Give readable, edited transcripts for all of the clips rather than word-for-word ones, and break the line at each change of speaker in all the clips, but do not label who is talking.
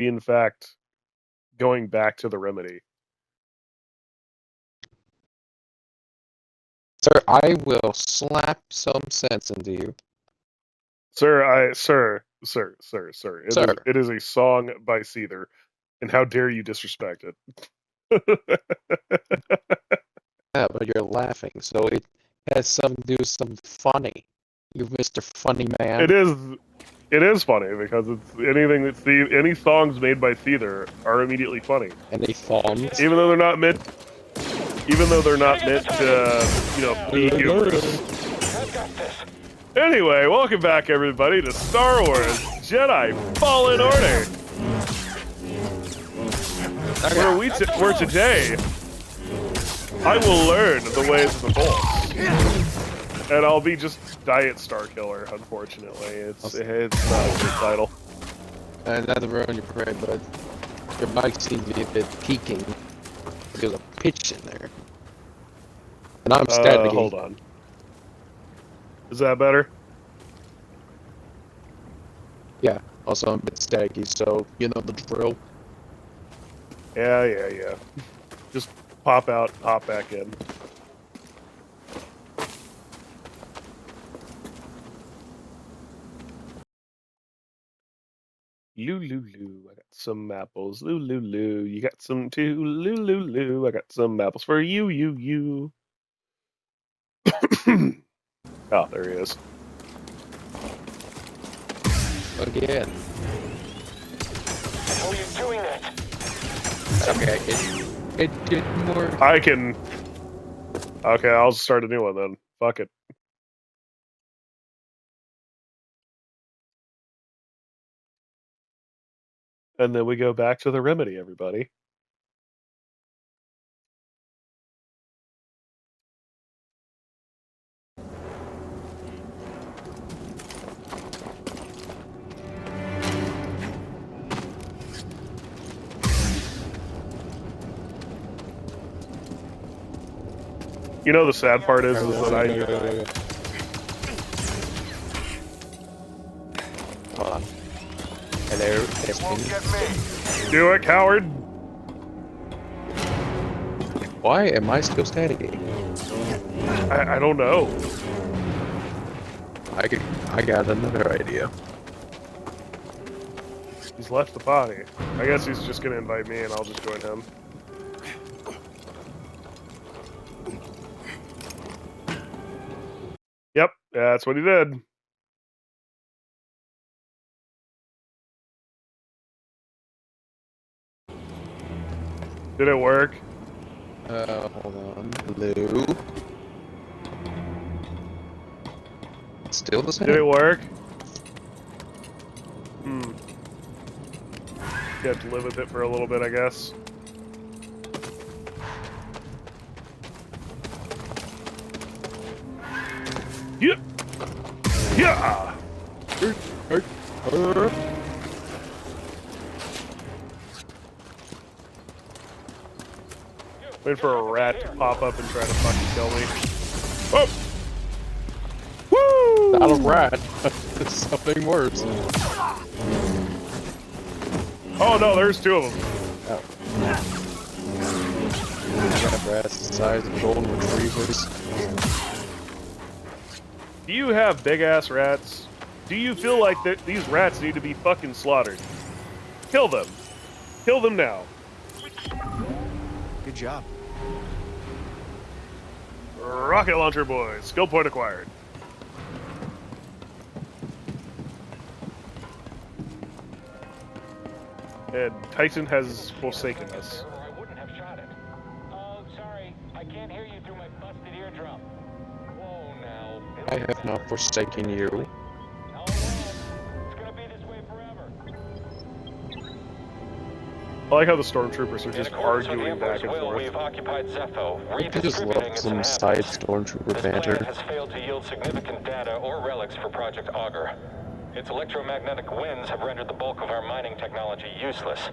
be in fact going back to the remedy.
Sir, I will slap some sense into you.
Sir.
Sir.
It is a song by Seether, and how dare you disrespect it?
Yeah, but you're laughing, so it has something to do with something funny. You Mr. Funny Man.
It is funny because it's anything that any songs made by Seether are immediately funny.
Any thongs?
Even though they're not meant to, be humorous. Anyway, welcome back everybody to Star Wars Jedi Fallen Order. Where today I will learn the ways of the Force. And I'll be just Diet Star Killer, unfortunately. It's not a good title.
Not to ruin your parade, but your mic seems to be a bit peaking. There's a pitch in there. And I'm staticky.
Hold on. Is that better?
Yeah, also I'm a bit staticky, so you know the drill.
Yeah. Just pop out, pop back in. Loo. I got some apples. Loo. You got some too. Loo. I got some apples for you. Oh, there he is.
Again.
How are you doing that?
Okay, it didn't work.
I can. Okay, I'll start a new one then. Fuck it. And then we go back to the remedy, everybody. You know the sad part is that I...
Hold on. Hello,
Won't get me.
Do it, coward!
Why am I still staticky?
I don't know.
I got another idea.
He's left the party. I guess he's just gonna invite me and I'll just join him. Yep, that's what he did. Did it work?
Hold on. Hello? Still the same?
Did it work? You have to live with it for a little bit, I guess. Yeah! Wait for a rat to pop up and try to fucking kill me. Oh! Woo!
Not a rat. It's something worse.
Oh no, there's two of them.
Oh. I got rats the size of golden retrievers.
Do you have big ass rats? Do you feel like that these rats need to be fucking slaughtered? Kill them. Kill them now.
Good job.
Rocket launcher boys. Skill point acquired. And Titan has forsaken us.
I wouldn't have shot it. Oh, sorry. I can't hear you through my busted eardrum. Whoa, now.
I have not forsaken you.
Oh, no. It's gonna be this way forever.
I like how the stormtroopers are just arguing back and forth.
We've occupied Zepho,
I just love some side stormtrooper
This
banter.
planet has failed to yield significant data or relics for Project Augur. Its electromagnetic winds have rendered the bulk of our mining technology useless.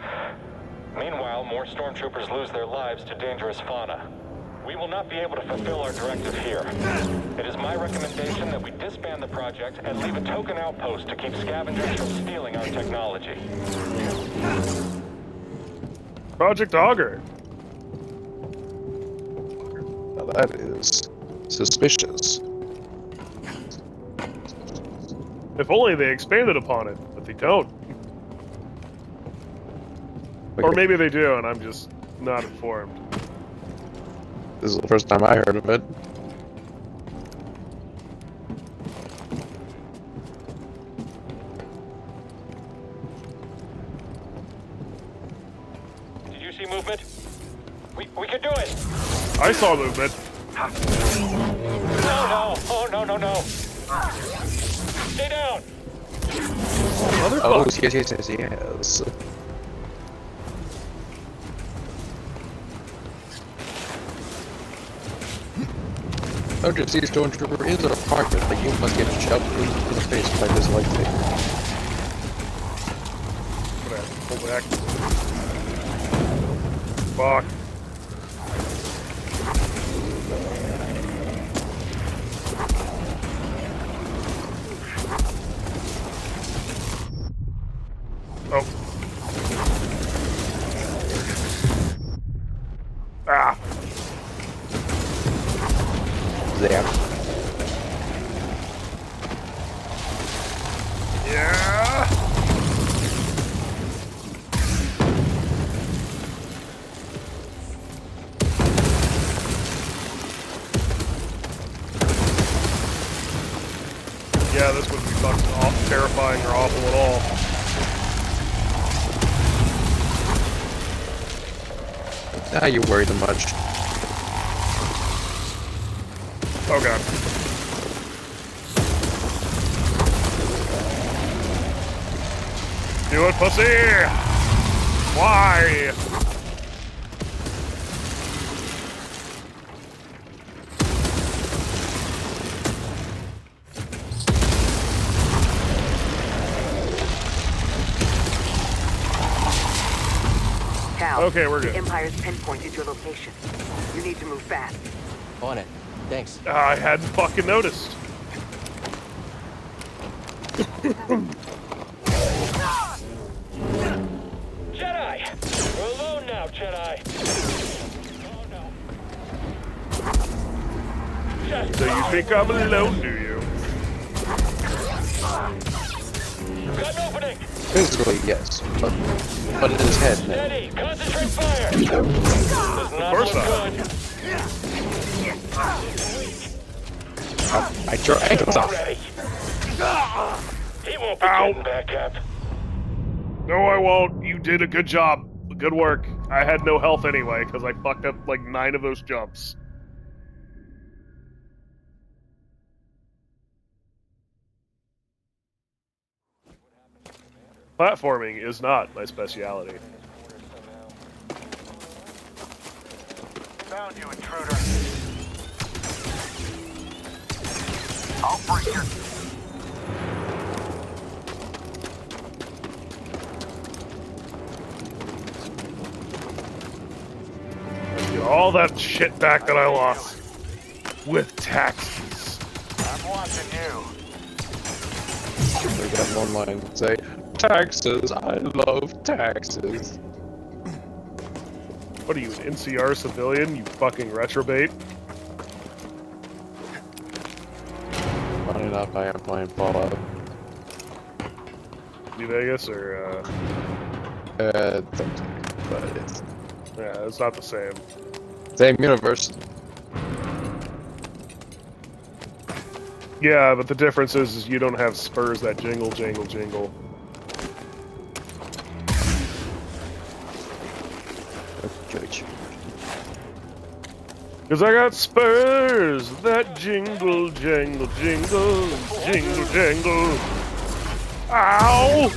Meanwhile, more stormtroopers lose their lives to dangerous fauna. We will not be able to fulfill our directive here. It is my recommendation that we disband the project and leave a token outpost to keep scavengers from stealing our technology.
Project Auger.
Now that is suspicious.
If only they expanded upon it, but they don't. Or maybe they do, and I'm just not informed.
This is the first time I heard of it.
Did you see movement? We can do it!
I saw movement.
No! Oh, no! Stay down!
Oh, yes. Sergeant C. Stormtrooper is an apartment that you must get shoved into the face by this lightsaber.
Pull back. Fuck. Oh. Ah.
There.
Yeah. Yeah, this wouldn't be fucking terrifying or awful at all.
Now you worry too much.
Oh god. Do it, pussy! Why?
Cal,
Okay, we're good.
The Empire's pinpointed your location. You need to move fast.
On it. Thanks.
I hadn't fucking noticed.
Jedi! We're alone now, Jedi! Oh no. Just
So you think I'm alone, do you?
got an opening!
Physically, yes, but in his head, no.
Steady! Concentrate fire! Does not
Of course
look
not.
good.
Bite your ankles off.
Ready. He won't be
Ow.
getting back up.
No, I won't. You did a good job. Good work. I had no health anyway, because I fucked up like 9 of those jumps. Platforming is not my speciality.
Found you, intruder. I'll break your...
Get all that shit back that I lost. With taxes.
I'm watching you.
We got one line that say, taxes, I love taxes.
What are you, an NCR civilian, you fucking retrobate?
Funny enough, I am playing Fallout.
New Vegas, or,
But it's
yeah, it's not the same.
same universe.
Yeah, but the difference is you don't have spurs that jingle, jingle, jingle.
Judge.
Cause I got spurs that jingle, jangle, jingle, jingle, jangle. Ow!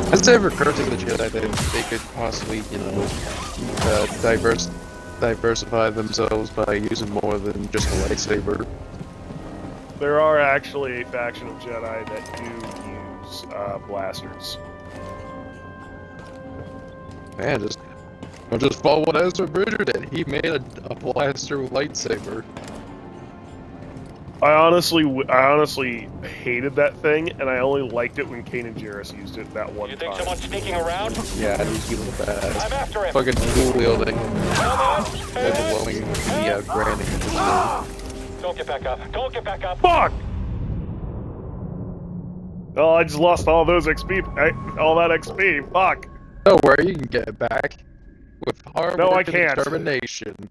Has it ever occurred to the Jedi that they could possibly, diversify themselves by using more than just a lightsaber?
There are actually a faction of Jedi that do use use blasters.
Man, just follow what Ezra Bridger did. He made a blaster lightsaber.
I honestly hated that thing, and I only liked it when Kane and Jarrus used it that one
You think
time.
someone's sneaking around?
Yeah, he's evil badass.
I'm after him.
Fucking dual wielding,
Come on.
overwhelming the branding.
Don't get back up. Don't get back up.
Fuck! Oh, I just lost all those XP. All that XP. Fuck.
Don't worry, you can get it back with hard
No,
work
I
and
can't.
determination.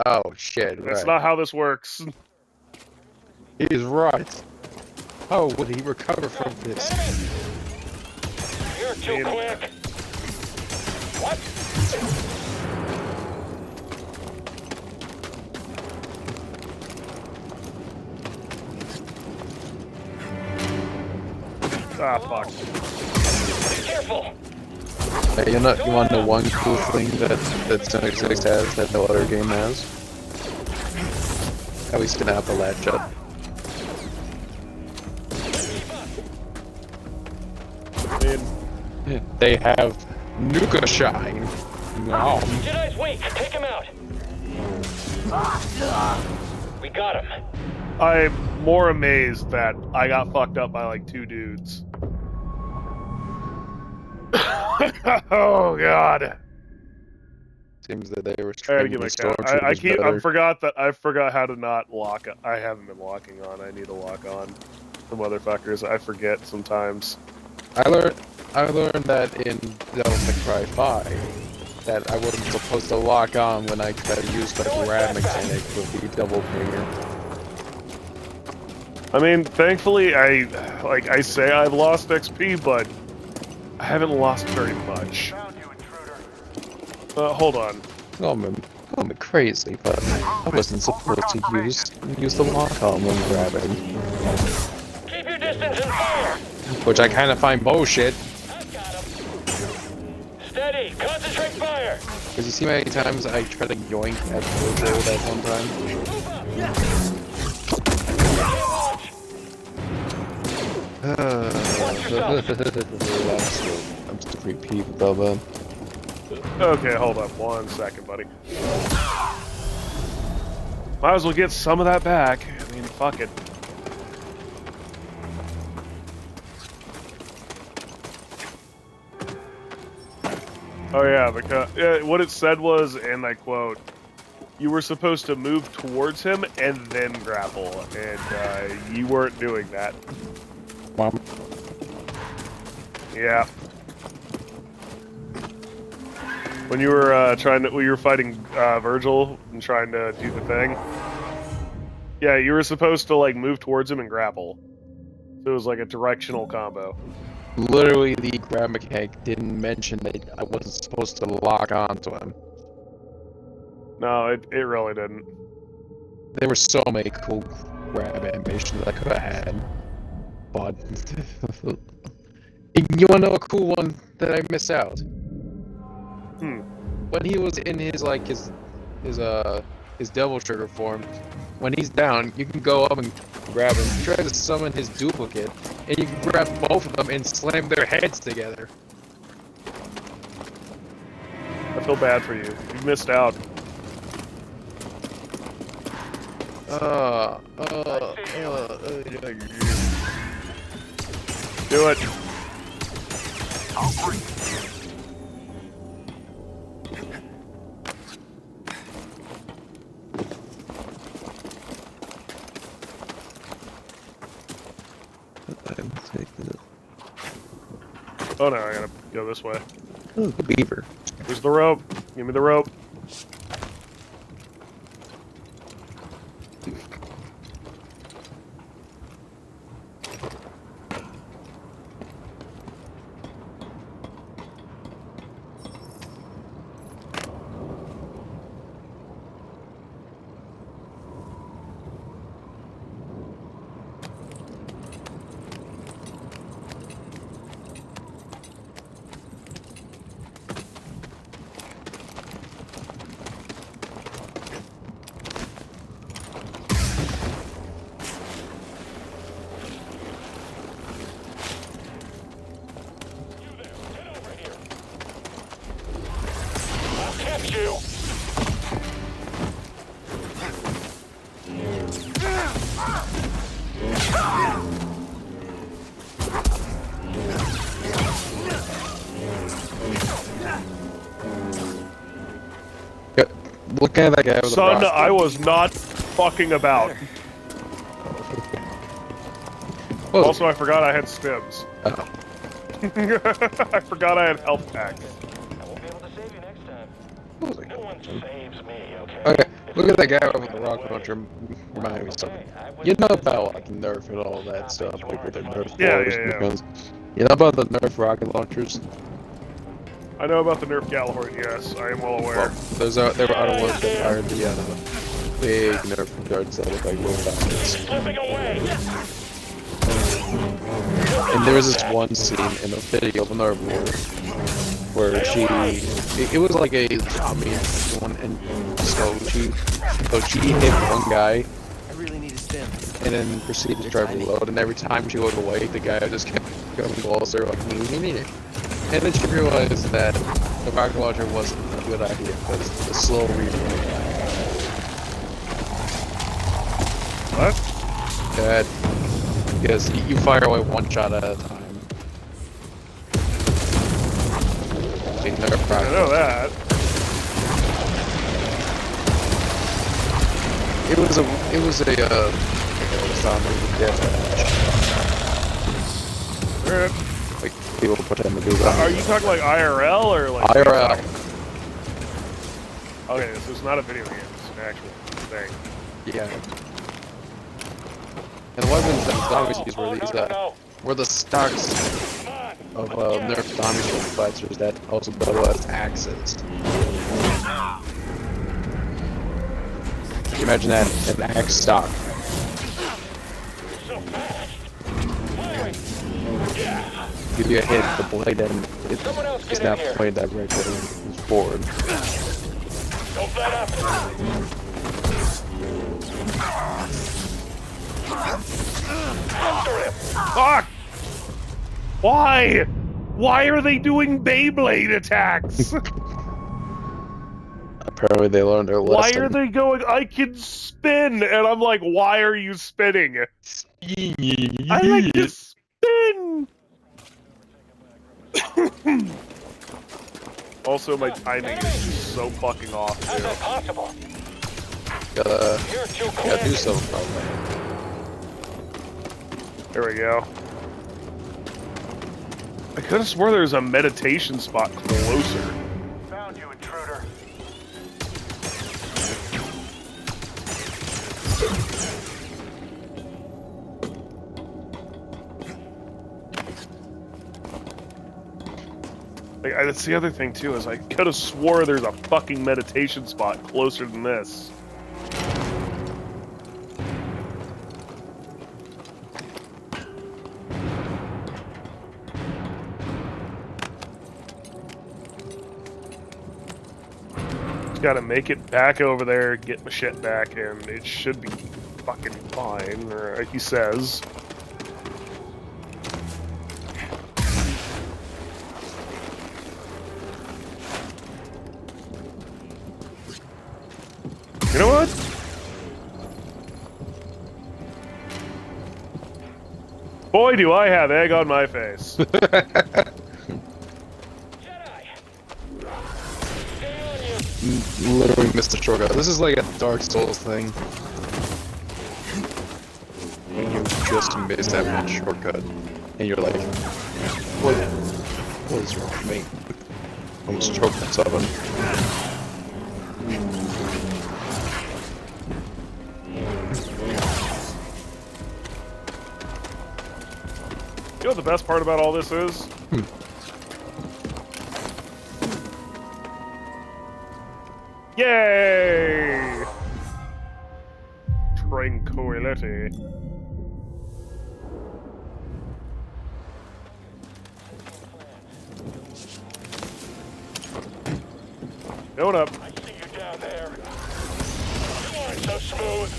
Oh shit!
That's
right.
not how this works.
He's right. How would he recover from this?
You're too
Man.
quick. What?
Ah, fuck.
Be careful.
Hey, you want to know one cool thing that Sonic 6 has that no other game has? How he's gonna have the latch up.
Man,
They have Nuka Shine. No.
Jedi's weak. Take him out. We got him.
I'm more amazed that I got fucked up by like 2 dudes. Oh god.
Seems that they were
I gotta
training
get
the
my count.
stormtroopers
I forgot how to not lock. I haven't been locking on. I need to lock on. The motherfuckers. I forget sometimes.
I learned that in Devil May Cry 5 that I wasn't supposed to lock on when I tried to use the grab mechanic with the double pinger.
I mean, thankfully, I say I've lost XP, but I haven't lost very much. Hold on.
Call me crazy, but I wasn't supposed to use the lock on when grabbing.
Keep your distance and fire.
Which I kind of find bullshit.
I've got him. Steady. Concentrate fire.
Because you see many times I try to yoink at Jojo that one time. I'm just a repeat, Bubba.
Okay, hold up 1 second, buddy. Might as well get some of that back. I mean, fuck it. Oh yeah, because what it said was, and I quote, "You were supposed to move towards him and then grapple, and you weren't doing that."
Mom.
Yeah. When you were when you were fighting Virgil and trying to do the thing, yeah, you were supposed to like move towards him and grapple. So it was like a directional combo.
Literally, the grab mechanic didn't mention that I wasn't supposed to lock onto him.
No, it really didn't.
There were so many cool grab animations I could have had, but you want to know a cool one that I missed out? When he was in his devil trigger form, when he's down, you can go up and grab him, try to summon his duplicate, and you can grab both of them and slam their heads together.
I feel bad for you. You missed out. Do it. Oh no, I gotta go this way.
Oh, the beaver.
Here's the rope. Give me the rope.
Looking at that guy with the
Son,
rock.
I was not fucking about.
Oh.
Also, I forgot I had stims.
Oh.
I forgot I had health packs.
I won't be able to save you next time.
What was I
No one
doing?
saves me, okay?
Okay, look at that guy
If
with the
you
rocket
away,
launcher. Remind me of something.
okay, I
You
wouldn't
know
visit
about
you.
like Nerf and all that stuff, like with their Nerf
Yeah,
boards
yeah,
and
yeah.
guns. You know about the Nerf rocket launchers?
I know about the Nerf Gallahorn, yes, I am well aware.
Well, there were other ones that fired the big Nerf guns that look like robots.
Slipping away!
And there was this one scene in the video of the Nerf war where it was like a zombie one, and so she hit one guy
I really need a stim.
and then proceeded to try to reload, and every time she looked away, the guy just kept going closer, like, and then she realized that the rocket launcher wasn't a good idea, because the slow reload.
What?
That, because you fire away one shot at a time.
I know that.
It was a zombie deathmatch.
Alright.
Like, people pretend to do that.
Are you talking like IRL or like...
IRL.
Okay, this is not a video game, it's an actual thing.
Yeah. And the weapons that zombies use were these, were the stocks of Nerf zombie flexors that also double as axes. Imagine that, an axe stock. Give you a hit, the blade and it's not pointed directly forward.
Don't let up! After him!
Fuck! Why? Why are they doing Beyblade attacks?
Apparently they learned their
Why
lesson.
are they going, I can spin? And I'm like, why are you spinning? I like to spin! Also, my timing is just so fucking off,
How's
too.
that possible?
Gotta
You're too
do
quick.
something about that.
There we go. I could have swore there was a meditation spot closer.
Found you, intruder.
Like, that's the other thing, too, is I could have swore there's a fucking meditation spot closer than this. Just gotta make it back over there, get my shit back, and it should be fucking fine, or he says. You know what? Boy, do I have egg on my face.
Jedi! Stay on you!
Literally missed a shortcut. This is like a Dark Souls thing. And you just missed that one shortcut. And you're like, what is wrong with me? Almost choked myself on.
You know what the best part about all this is? Yay! Tranquility. Going up.
I see you down there. You aren't so smooth.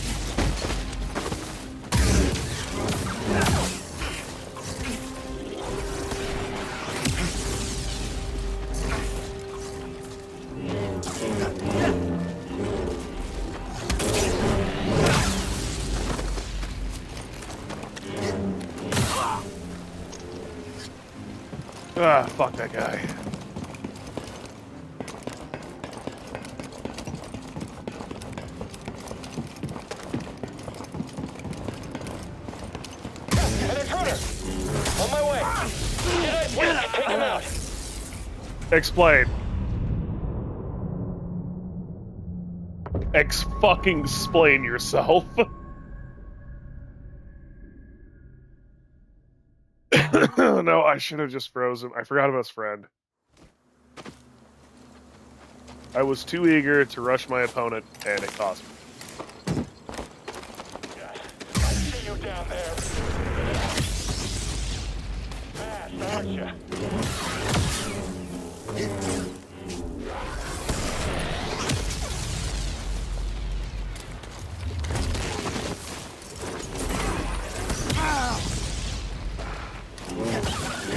Ah, fuck that guy.
On my way. Jedi, wait, take him out.
Explain. Fucking-splain yourself. No, I should have just frozen. I forgot about his friend. I was too eager to rush my opponent, and it cost me.
I see you down there. Fast, aren't you?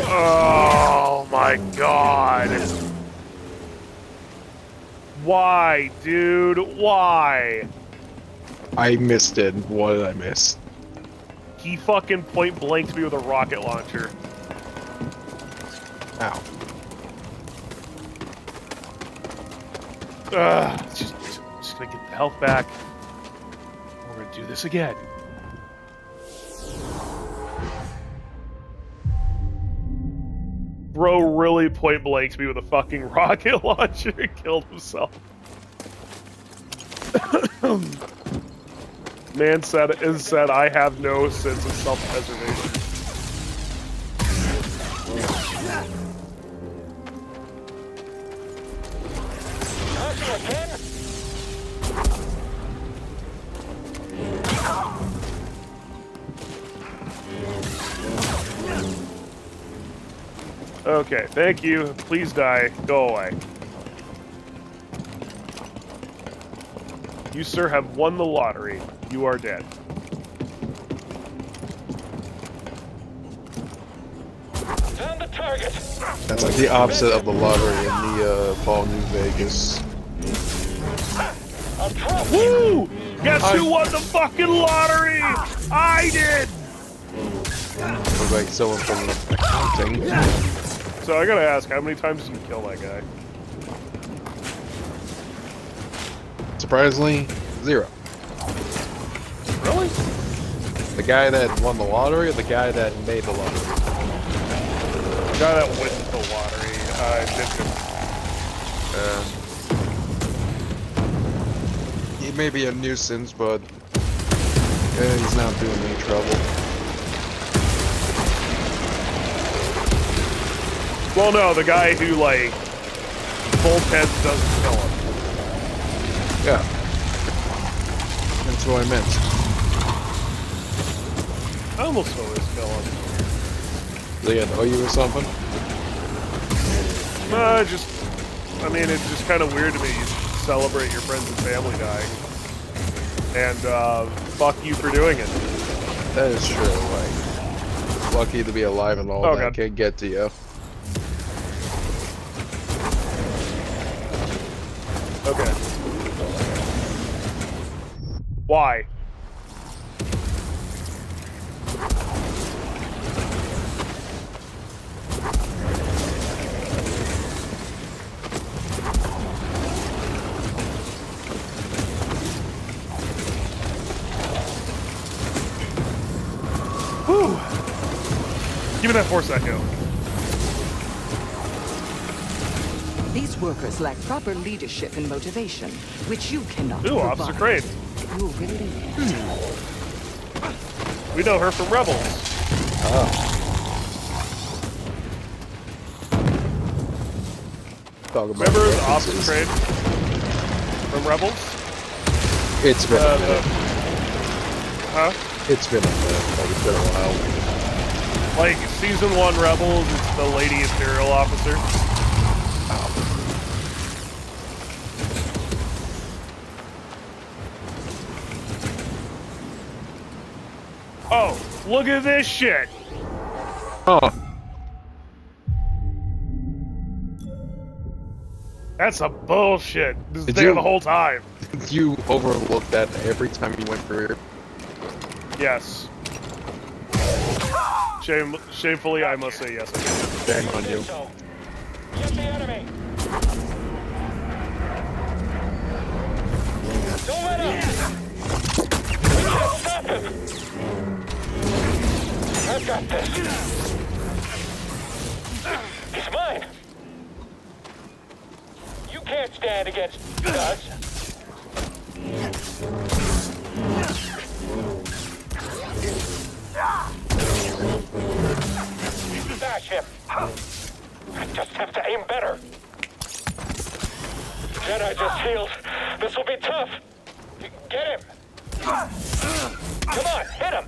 Oh my god. Why, dude? Why?
I missed it. What did I miss?
He fucking point blanked me with a rocket launcher.
Ow.
Just gonna get the health back. We're gonna do this again. Bro really point blanked me with a fucking rocket launcher and killed himself. Man said I have no sense of self-preservation. Okay, thank you. Please die. Go away. You, sir, have won the lottery. You are dead.
Found the target.
That's like the opposite of the lottery in the Fall New Vegas.
I'm trapped.
Woo! Guess who won the fucking lottery? I did!
Looks like someone from accounting.
So I gotta ask, how many times did you kill that guy?
Surprisingly, 0.
Really?
The guy that won the lottery or the guy that made the lottery?
The guy that wins the lottery,
He may be a nuisance, but he's not doing any trouble.
Well, no, the guy who, like, bolt heads doesn't kill him.
Yeah. That's what I meant.
I almost always kill him.
Do they annoy you or something?
I mean, it's just kind of weird to me. You celebrate your friends and family dying. And, fuck you for doing it.
That is true, like, lucky to be alive and all
Oh,
that
God.
can't get to you.
Okay. Why? Whew. Give me that force echo.
These workers lack proper leadership and motivation, which you cannot
Ooh,
provide.
Officer Crane.
You really?
We know her from Rebels.
Oh. Talk about
Remember
references.
Officer Crane from Rebels?
It's been a minute.
Huh?
It's been a minute. Like, it's been a while.
Like, Season 1 Rebels, it's the Lady Imperial Officer. Oh, look at this shit!
Oh.
That's a bullshit. This is
Did
there
you-
the whole time.
You overlooked that every time you went through here.
Yes. Shamefully, I must say yes.
Shame on you.
So, get the enemy. Don't let up. We can't stop him. I've got this. Dodge. Smash him. I just have to aim better. Jedi just healed. This will be tough. Get him. Come on, hit him.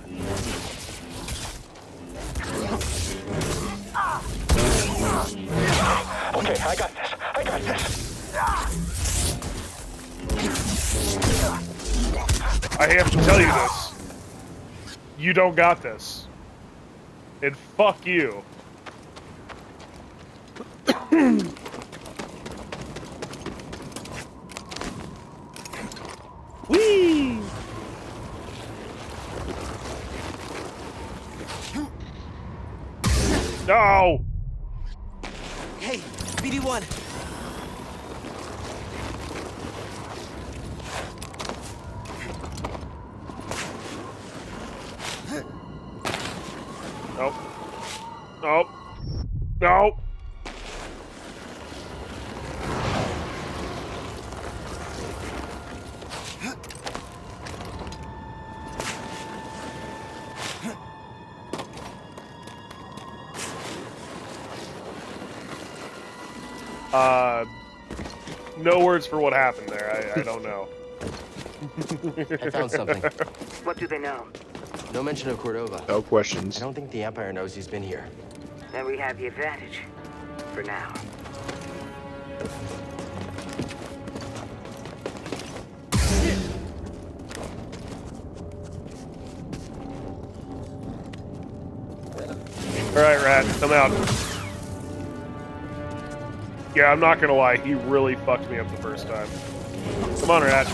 Okay, I got this. I got this.
I have to tell you this. You don't got this. And fuck you. Whee! No!
Hey, BD1.
Nope. Nope. Nope. No words for what happened there. I don't know.
I found something.
What do they know?
No mention of Cordova.
No
I
questions.
don't think the Empire knows he's been here.
Then we have the advantage. For now.
Alright, Rat, come out. Yeah, I'm not gonna lie, he really fucked me up the first time. Come on, Rat.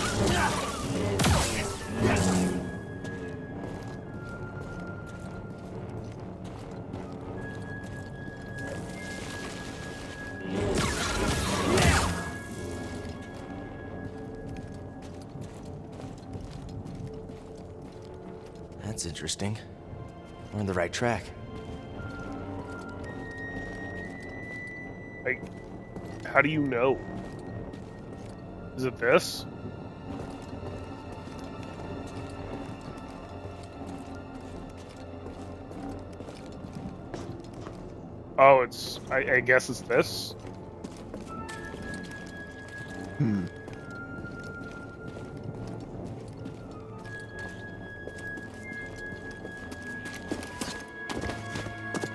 That's interesting. We're on the right track.
Like, how do you know? Is it this? Oh, it's... I guess it's this?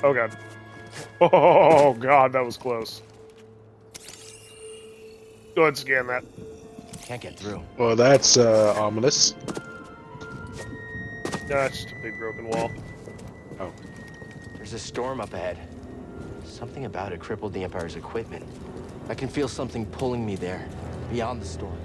Oh god. Oh god, that was close. Go ahead and scan that.
Can't get through.
Well, that's ominous.
Nah, it's just a big broken wall.
Oh.
There's a storm up ahead. Something about it crippled the Empire's equipment. I can feel something pulling me there, beyond the storm.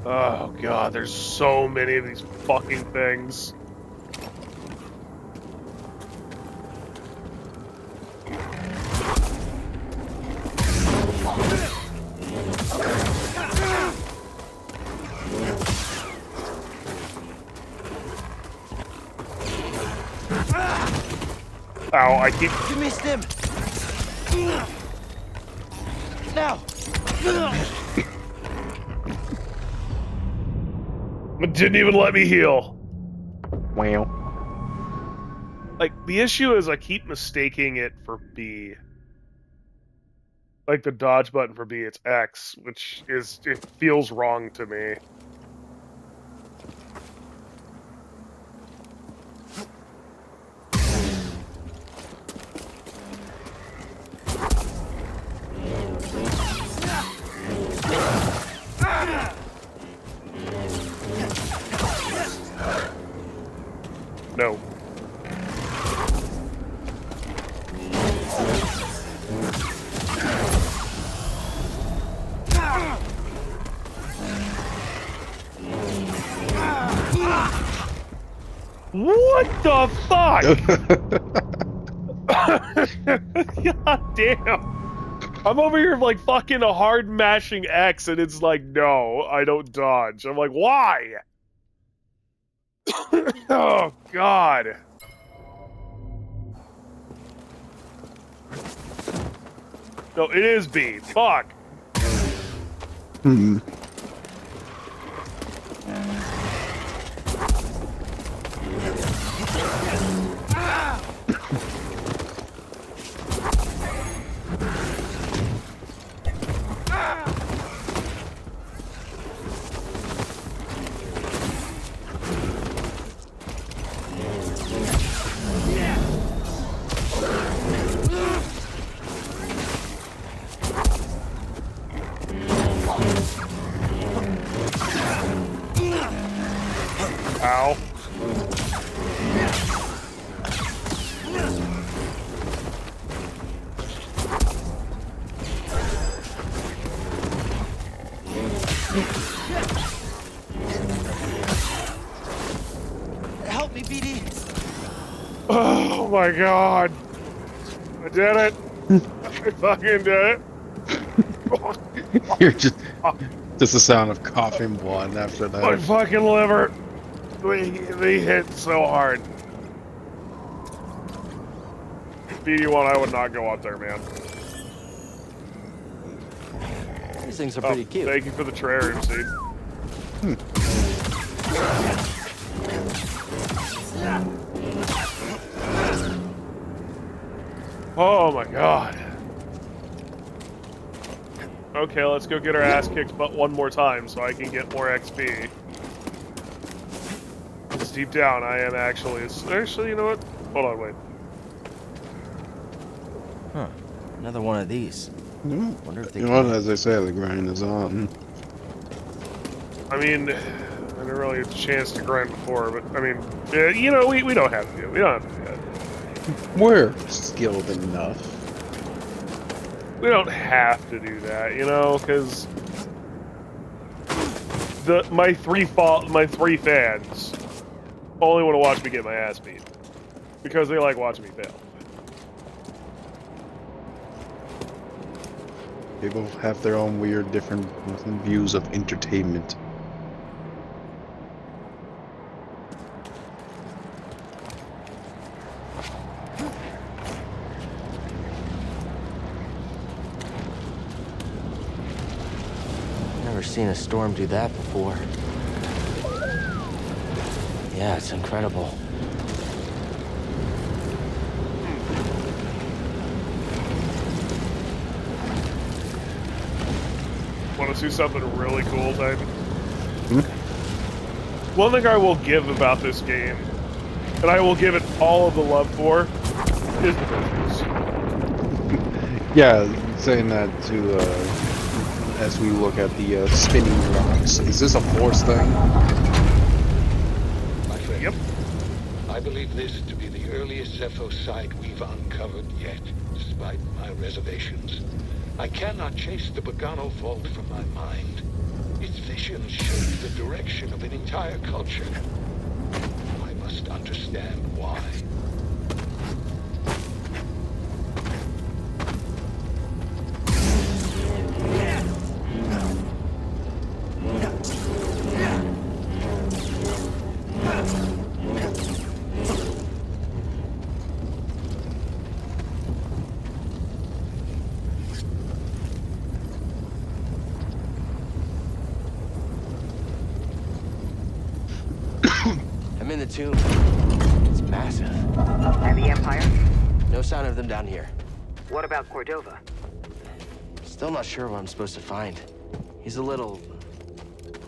Oh god, there's so many of these fucking things. Ow, I keep...
You missed him! Now!
It didn't even let me heal.
Wow.
Like, the issue is I keep mistaking it for B. Like, the dodge button for B, it's X, which is... it feels wrong to me. No. What the fuck? God damn. I'm over here like fucking a hard mashing X, and it's like, no, I don't dodge. I'm like, why? Oh God. No, it is B. Fuck.
Hmm.
Ow.
Help me, BD.
Oh my God. I did it. I fucking did it.
You're just the sound of coughing blood after that.
My fucking liver. They hit so hard. BD1, I would not go up there, man.
These things are pretty cute.
Thank you for the terrarium seed. Oh my God. Okay, let's go get our ass kicked but one more time so I can get more XP. Because deep down, I am actually, you know what? Hold on, wait.
Huh. Another one of these. Wonder if they
You
can...
know, as I say, the grind is on.
I mean, I didn't really get a chance to grind before, but I mean, yeah, you know, we don't have to do it. We don't have to do it.
We're skilled enough.
We don't have to do that, you know, because my three fans only want to watch me get my ass beat because they like watching me fail.
People have their own weird, different views of entertainment.
Never seen a storm do that before. Yeah, it's incredible.
Want to see something really cool, Titan? One thing I will give about this game, and I will give it all of the love for, is the visuals.
Yeah, saying that to, as we look at the spinning rocks. Is this a Force thing?
My friend,
Yep.
I believe this to be the earliest Zepho site we've uncovered yet, despite my reservations. I cannot chase the Bogano vault from my mind. Its visions shape the direction of an entire culture. I must understand why.
I'm in the tomb. It's massive.
And the Empire?
No sign of them down here.
What about Cordova?
Still not sure what I'm supposed to find. He's a little...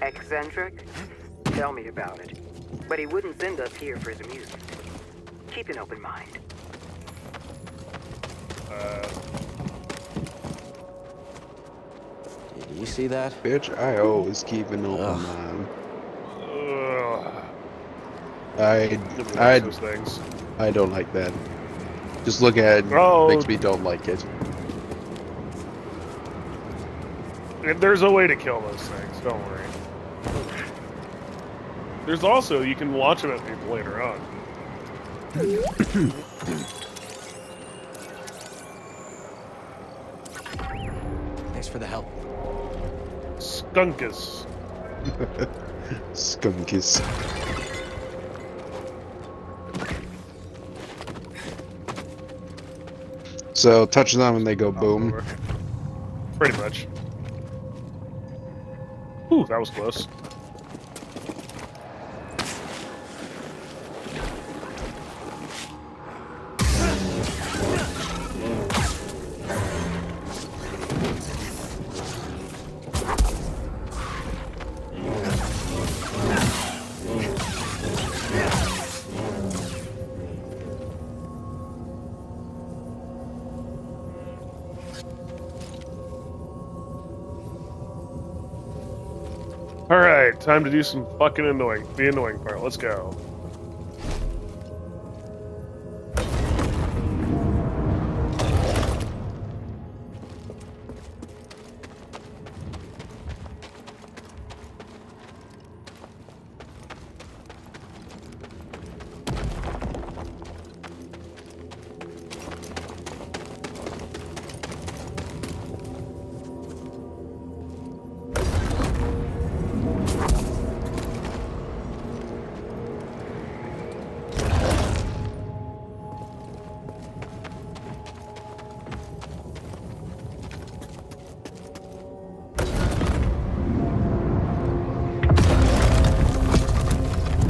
Eccentric? Tell me about it. But he wouldn't send us here for his amusement. Keep an open mind.
Did you see that?
Bitch, I always keep an open
Ugh.
mind.
Those things.
I don't like that. Just look at it makes me don't like it.
And there's a way to kill those things, don't worry. There's also, you can launch them at people later on.
for the help.
Skunkus.
Skunkies. So touch them and they go boom.
Over. Pretty much. Ooh, that was close. Alright, time to do some fucking the annoying part. Let's go.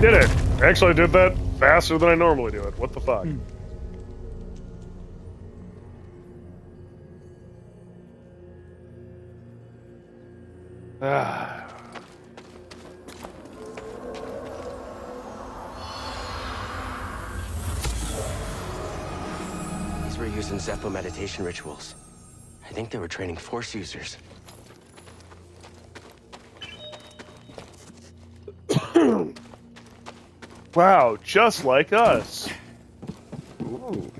Did it! Actually, I did that faster than I normally do it. What the fuck? Ah.
These were using Zeppo meditation rituals. I think they were training Force users.
Wow, just like us.
Ooh.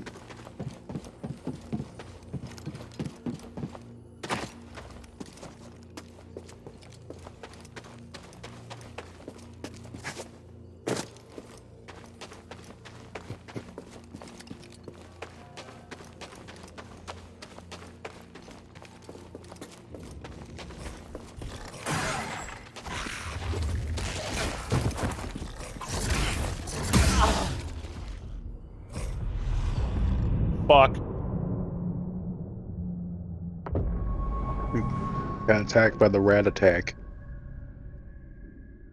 Fuck.
Got attacked by the rat attack.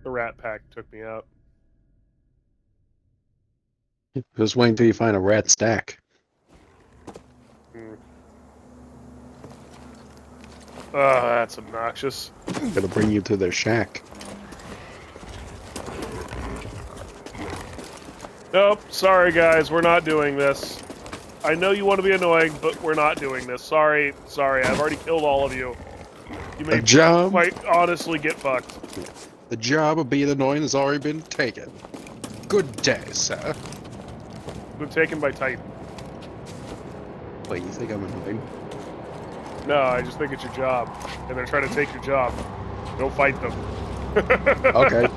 The rat pack took me out.
Just wait until you find a rat stack.
Oh, that's obnoxious.
Gonna bring you to their shack.
Nope, sorry guys, we're not doing this. I know you want to be annoying, but we're not doing this. Sorry, I've already killed all of you. You may quite honestly get fucked.
The job of being annoying has already been taken. Good day, sir.
Been taken by Titan.
Wait, you think I'm annoying?
No, I just think it's your job. And they're trying to take your job. Go fight them.
Okay.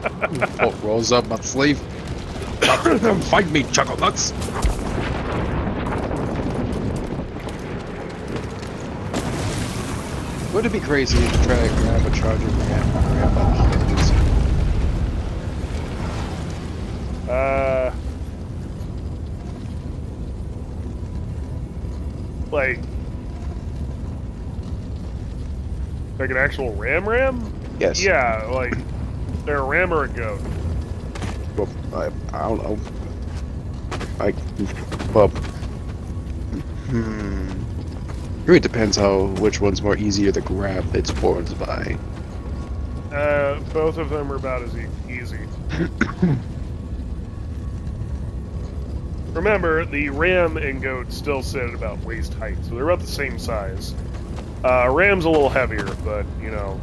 Oh, rolls up my sleeve. Fight me, chuckle nuts! Would it be crazy to try to grab a charger and grab by the hands?
Like an actual ram?
Yes.
Yeah, like they're a ram or a goat.
Well, I don't know. Well, it really depends which one's more easier to grab its horns by.
Both of them are about as easy. Remember, the ram and goat still sit at about waist height, so they're about the same size. Ram's a little heavier, but, you know.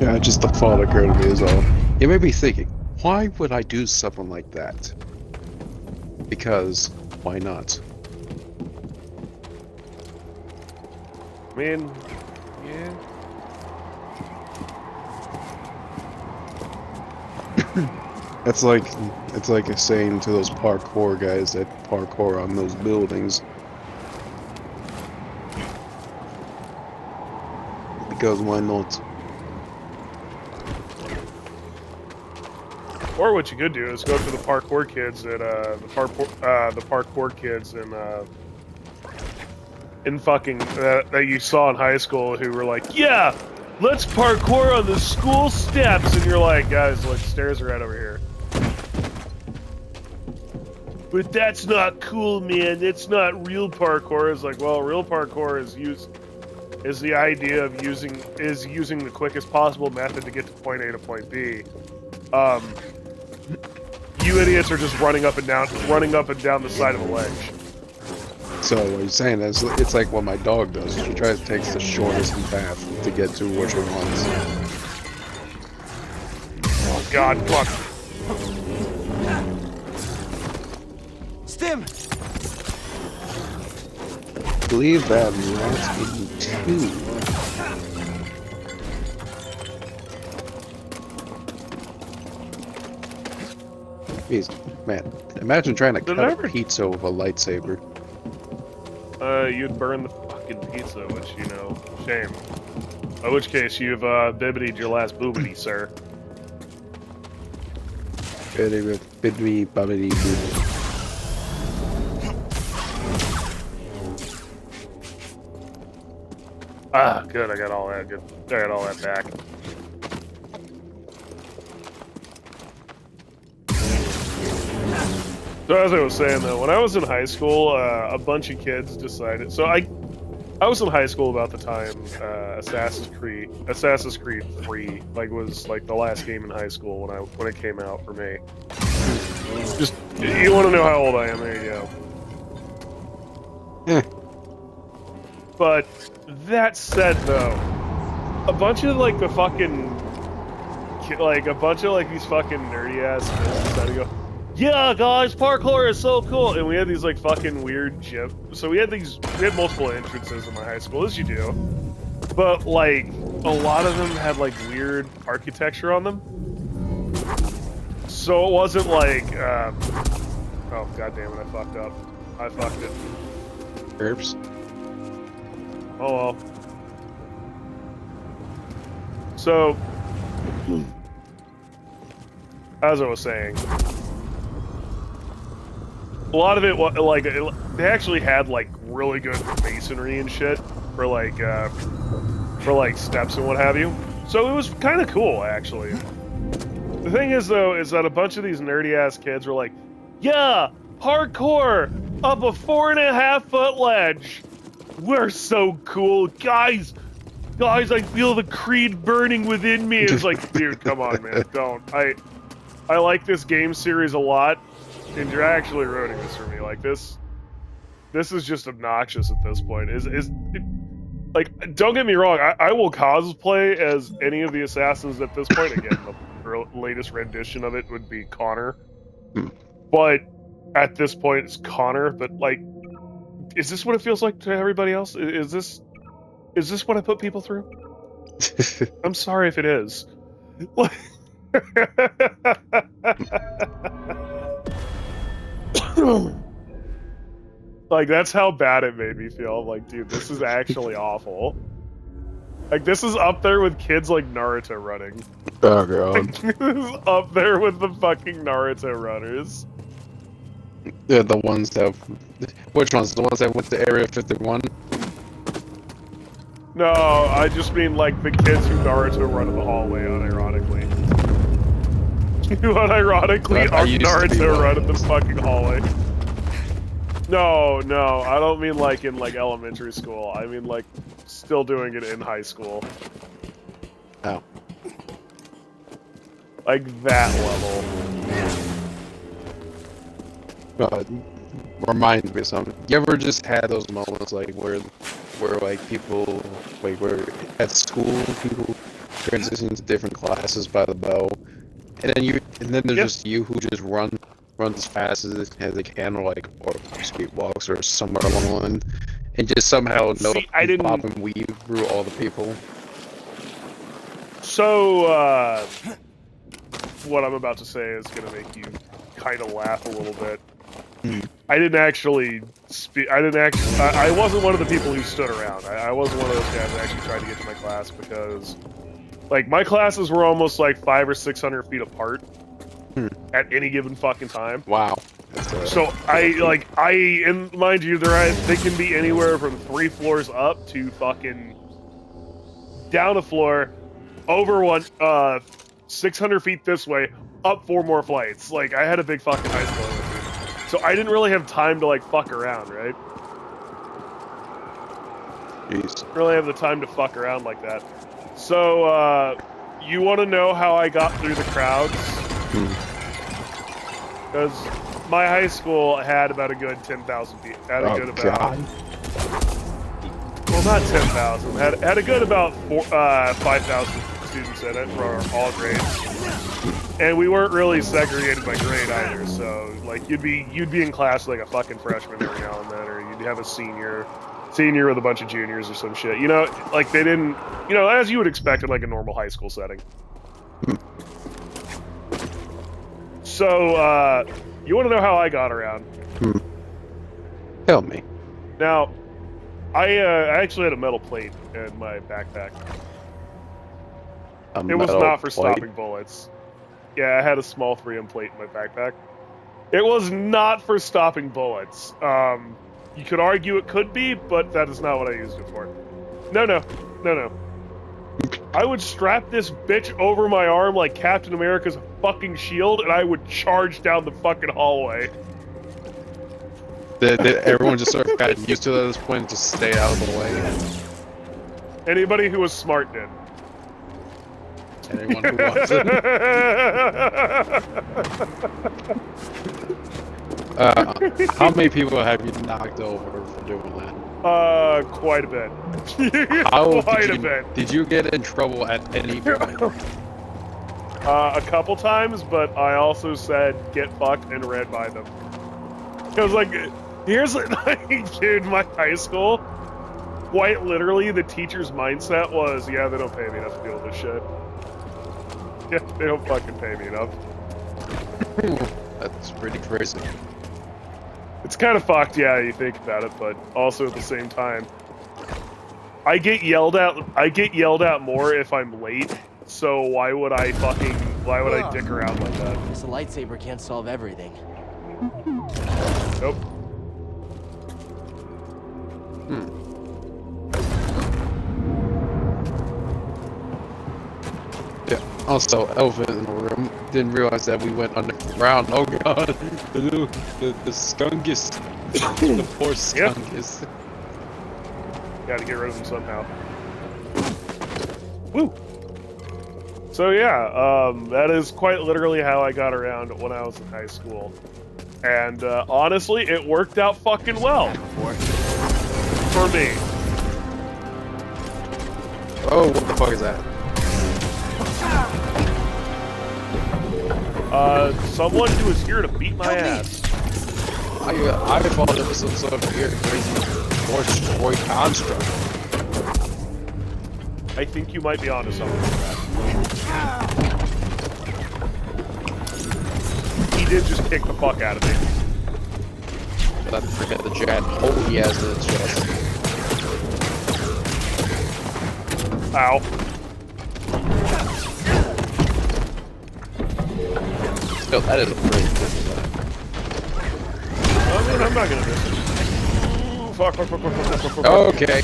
Yeah, just the thought occurred to me as well. You may be thinking, why would I do something like that? Because, why not?
I mean, yeah.
It's like a saying to those parkour guys that parkour on those buildings. Because why not?
Or what you could do is go to the parkour kids at the parkour kids in fucking that you saw in high school who were like, yeah, let's parkour on the school steps, and you're like, guys, look, stairs are right over here. But that's not cool, man. That's not real parkour. It's like, well, real parkour is the idea of using the quickest possible method to get to point A to point B. You idiots are just running up and down the side of a ledge.
So what you're saying is, it's like what my dog does. She tries to take the shortest path to get to what she wants.
Oh God, fuck.
Stim!
I believe that last in 2. Jeez, man, imagine trying to cut a pizza with a lightsaber.
You'd burn the fucking pizza, which, you know, shame. In which case, you've bibbitied your last boobity, sir.
Bibbidi bobbidi boo.
Ah, good. I got all that. Good. I got all that back. So as I was saying, though, when I was in high school, a bunch of kids decided. So I was in high school about the time Assassin's Creed 3 was the last game in high school when it came out for me. Just you want to know how old I am? There you go.
Yeah.
But that said, though, a bunch of these fucking nerdy ass kids decided to go, yeah, guys, parkour is so cool, and we had these fucking weird gym. So we had multiple entrances in my high school, as you do, but a lot of them had weird architecture on them. So it wasn't oh god damn it, I fucked up. I fucked it.
Oops.
Oh well. So, as I was saying, a lot of it they actually had really good masonry and shit for steps and what have you. So it was kind of cool, actually. The thing is, though, is that a bunch of these nerdy ass kids were like, yeah, parkour up a 4.5-foot ledge. We're so cool, guys, I feel the creed burning within me. It's like, dude, come on, man, don't. I like this game series a lot, and you're actually ruining this for me. This is just obnoxious at this point. Don't get me wrong, I will cosplay as any of the assassins at this point. Again, the latest rendition of it would be Connor. But at this point, it's Connor. But is this what it feels like to everybody else? Is this what I put people through? I'm sorry if it is. That's how bad it made me feel. I'm like, dude, this is actually awful. This is up there with kids like Naruto running.
Oh god.
This is up there with the fucking Naruto runners.
Yeah, the ones that... Which ones? The ones that went to Area 51?
No, I just mean the kids who Naruto run in the hallway, unironically. Who unironically Naruto run in the fucking hallway. No, I don't mean in elementary school. I mean still doing it in high school.
Oh.
That level.
Reminds me of something. You ever just had those moments where people where at school people transition to different classes by the bow, and then there's just you who just runs as fast as they can, or street walks or somewhere along the line, and just somehow bob and weave through all the people.
So what I'm about to say is gonna make you kind of laugh a little bit. I didn't actually I wasn't one of the people who stood around. I wasn't one of those guys that actually tried to get to my class because, like, my classes were almost like 500 or 600 feet apart at any given fucking time.
Wow.
So and mind you, they can be anywhere from 3 floors up to fucking down a floor, over one, 600 feet this way, up 4 more flights. Like, I had a big fucking high school. So I didn't really have time to, like, fuck around, right?
Jeez.
Really have the time to fuck around like that. So, you want to know how I got through the crowds? Because my high school had about a good 10,000 people. Had a good about...
God.
Well, not 10,000. Had a good about 5,000 students in it for all grades. And we weren't really segregated by grade either, so like you'd be in class like a fucking freshman every now and then, or you'd have a senior with a bunch of juniors or some shit. You know, like they didn't, you know, as you would expect in like a normal high school setting. So, you want to know how I got around?
Tell me.
Now, I actually had a metal plate in my backpack. It was not for stopping bullets. Yeah, I had a small 3M plate in my backpack. It was not for stopping bullets. You could argue it could be, but that is not what I used it for. No. I would strap this bitch over my arm like Captain America's fucking shield, and I would charge down the fucking hallway.
Everyone just sort of got used to it at this point and just stayed out of the way.
Anybody who was smart did.
Anyone who wasn't. How many people have you knocked over for doing that?
Quite a bit. Quite a bit.
Did you get in trouble at any point?
A couple times, but I also said get fucked and ran by them. I was like, here's dude, my high school, quite literally, the teacher's mindset was, yeah, they don't pay me enough to deal with this shit. Yeah, they don't fucking pay me enough.
That's pretty crazy.
It's kind of fucked, yeah, you think about it, but also at the same time, I get yelled at more if I'm late, so why would I dick around like that?
Guess a lightsaber can't solve everything.
Nope.
Yeah. Also, elephant in the room. Didn't realize that we went underground. Oh god, the skunkus, the poor skunkus.
Gotta get rid of them somehow. Woo. So yeah, that is quite literally how I got around when I was in high school, and honestly, it worked out fucking well for me.
Oh, what the fuck is that?
Someone who is here to beat my ass.
I thought it was some sort of weird, crazy, or destroyed construct.
I think you might be onto something with that. He did just kick the fuck out of me.
But I forget the giant hole he has in his chest.
Ow.
Still, that is a pretty good
I mean, I'm not gonna miss it. Fuck.
Okay,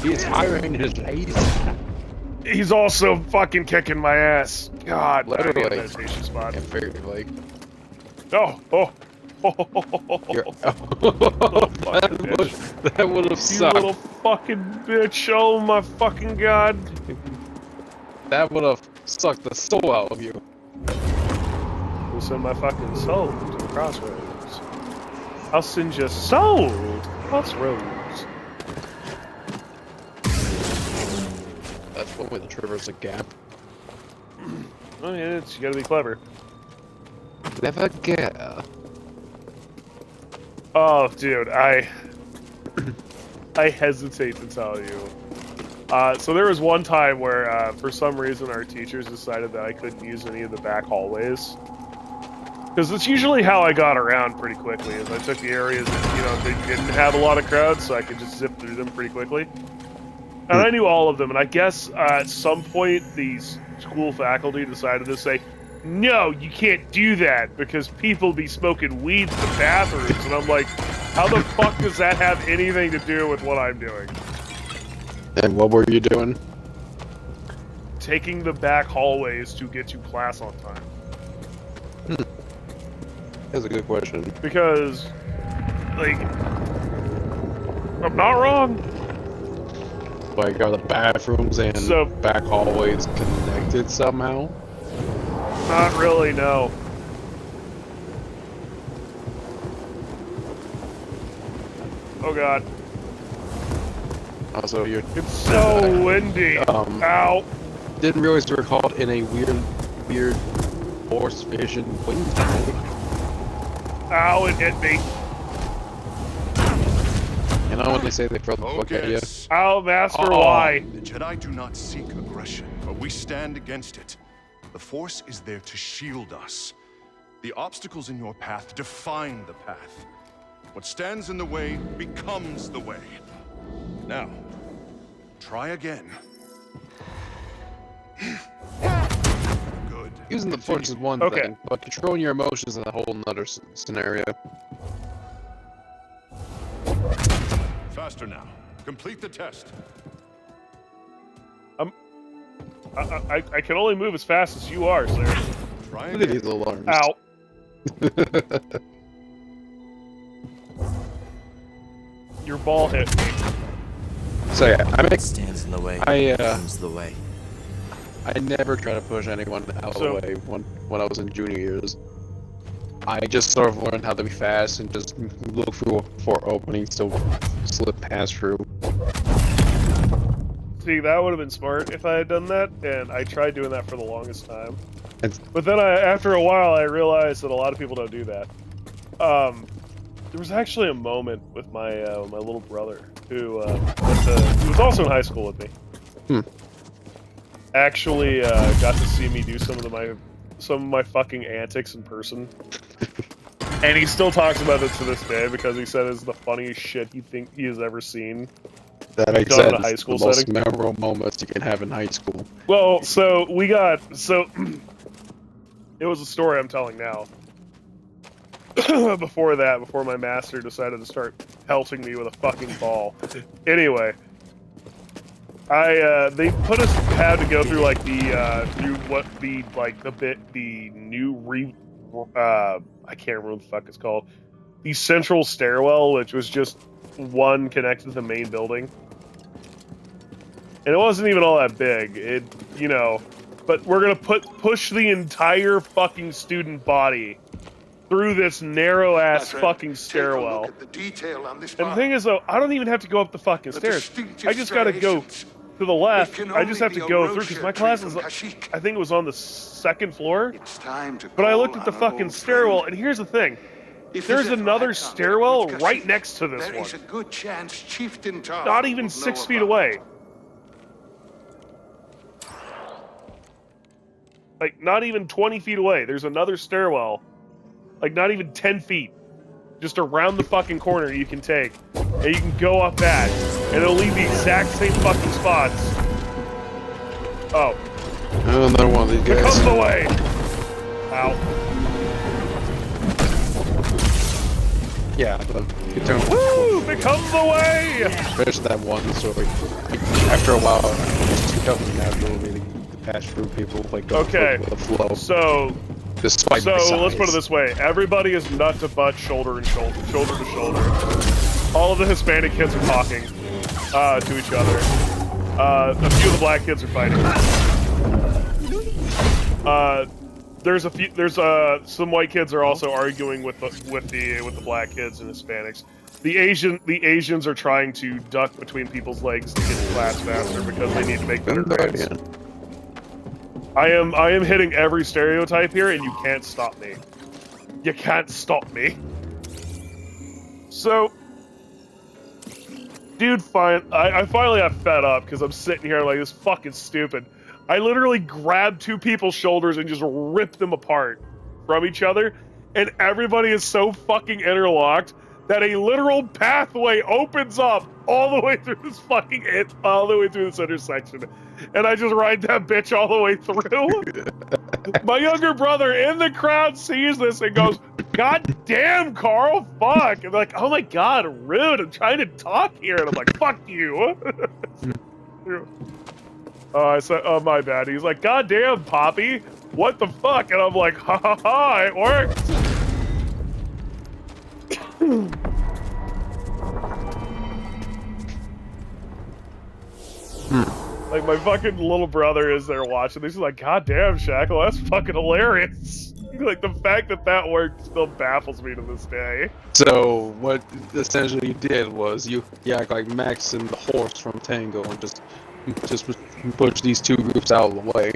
he's hiring his face.
He's also fucking kicking my ass. God,
Literally.
I need a meditation spot.
I figured, like,
Oh.
you're,
bitch.
that would have
You
sucked.
little fucking bitch. Oh my fucking god.
That would have sucked the soul out of you.
Will send my fucking soul to the crossroads. I'll send your soul to the crossroads.
That's one way to traverse a gap.
Oh yeah, you gotta be clever.
Clever girl.
Oh, dude, I hesitate to tell you So there was one time where, for some reason, our teachers decided that I couldn't use any of the back hallways. Because it's usually how I got around pretty quickly, is I took the areas that, they didn't have a lot of crowds, so I could just zip through them pretty quickly. And I knew all of them, and I guess at some point, these school faculty decided to say, no, you can't do that, because people be smoking weed in the bathrooms. And I'm like, how the fuck does that have anything to do with what I'm doing?
And what were you doing?
Taking the back hallways to get to class on time.
That's a good question.
Because, like, I'm not wrong.
Like, are the bathrooms and back hallways connected somehow?
Not really, no. Oh god.
Also, you're...
It's so windy. Ow.
Didn't realize you were caught in a weird force vision wind tunnel.
Ow, it hit me.
You know when they say they throw the book at you?
Ow, Master, why?
The Jedi do not seek aggression, but we stand against it. The Force is there to shield us. The obstacles in your path define the path. What stands in the way becomes the way. Now, try again. Good.
Using the Force is one thing, but controlling your emotions is a whole nother scenario.
Faster now. Complete the test.
I can only move as fast as you are, sir.
Try
Look at these alarms.
Ow. Your ball hit me.
So yeah,
stands in the way. Becomes the way.
I never try to push anyone out of the way when I was in junior years. I just sort of learned how to be fast and just look for openings to slip past through.
See, that would have been smart if I had done that, and I tried doing that for the longest time. But then after a while, I realized that a lot of people don't do that. There was actually a moment with my my little brother who he was also in high school with me. Actually, got to see me do some of my fucking antics in person. And he still talks about it to this day because he said it's the funniest shit he has ever seen.
That makes
done
sense.
in a high school
the most
setting.
memorable moments you can have in high school.
Well, it was a story I'm telling now. Before my master decided to start pelting me with a fucking ball. Anyway, they had to go through like I can't remember what the fuck it's called. The central stairwell, which was just one connected to the main building. And it wasn't even all that big. But we're gonna push the entire fucking student body through this narrow ass fucking stairwell.
Look at the detail on this
And the thing is, though, I don't even have to go up the fucking stairs. I just gotta go to the left. I just have to go through because my class is, I think it was on the second floor.
It's time to
But I looked at the fucking stairwell, and here's the thing. There's another stairwell right next to this
there
one.
is a good chance Chieftain Tom
Not even
will
6
know
feet
about
away. Like, not even 20 feet away. There's another stairwell. Like, not even 10 feet. Just around the fucking corner you can take. And you can go up that. And it'll leave the exact same fucking spots. Oh.
Oh, another one of these guys.
Becomes the way! Ow.
Yeah, but you turn.
Woo! Becomes the way!
Especially that one story. After a while, it becomes natural to pass through people like go with the flow.
So
Despite my
let's
size.
put it this way: everybody is nut to butt, shoulder to shoulder. All of the Hispanic kids are talking to each other. A few of the black kids are fighting. Some white kids are also arguing with the black kids and Hispanics. The Asians are trying to duck between people's legs to get to class faster because they need to make better grades. I am hitting every stereotype here, and you can't stop me. You can't stop me. So, Dude, I finally got fed up because I'm sitting here like, this fucking stupid. I literally grabbed two people's shoulders and just ripped them apart from each other, and everybody is so fucking interlocked that a literal pathway opens up all the way through this all the way through this intersection, and I just ride that bitch all the way through. My younger brother in the crowd sees this and goes, "God damn, Carl, fuck!" And like, "Oh my god, rude! I'm trying to talk here," and I'm like, "Fuck you." I said, "Oh my bad." He's like, "God damn, Poppy, what the fuck?" And I'm like, "Ha ha ha, it worked." Like, my fucking little brother is there watching this. He's like, "God damn, Shackle, that's fucking hilarious." Like, the fact that that worked still baffles me to this day.
So what essentially you did was you act like Max and the horse from Tango and just push these two groups out of the way.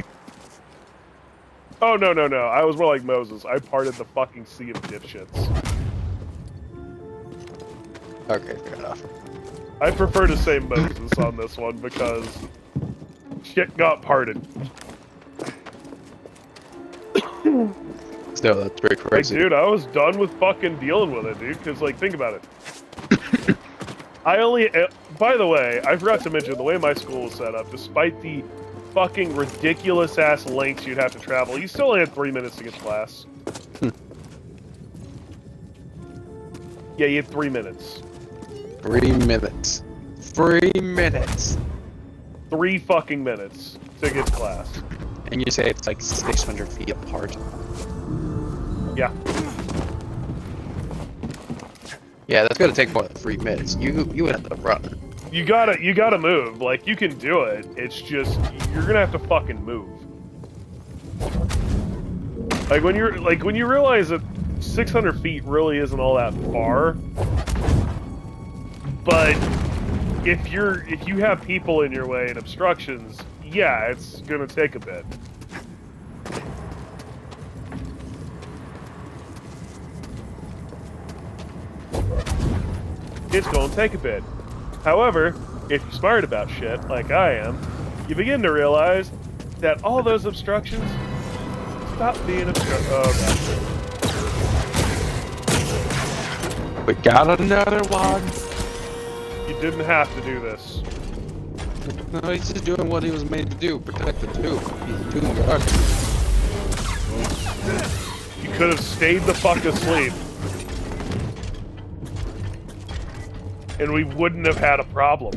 Oh, no. I was more like Moses. I parted the fucking sea of dipshits.
Okay, fair enough.
I prefer to say Moses on this one because shit got parted.
Still, that's pretty
Like,
crazy.
dude, I was done with fucking dealing with it, dude, because, like, think about it. By the way, I forgot to mention, the way my school was set up, despite the fucking ridiculous-ass lengths you'd have to travel, you still only had 3 minutes to get to class. Yeah, you had 3 minutes.
3 minutes. 3 minutes.
3 fucking minutes to get to class.
And you say it's like 600 feet apart.
Yeah.
Yeah, that's gonna take more than 3 minutes. You would have to run.
You gotta move. Like, you can do it. It's just, you're gonna have to fucking move. Like, when you realize that 600 feet really isn't all that far, but if you have people in your way and obstructions, yeah, it's gonna take a bit. It's gonna take a bit. However, if you're smart about shit, like I am, you begin to realize that all those obstructions stop being obstructions. Oh, God.
We got another one.
You didn't have to do this.
No, he's just doing what he was made to do. Protect the tube. He's a tube guard.
You could have stayed the fuck asleep. And we wouldn't have had a problem.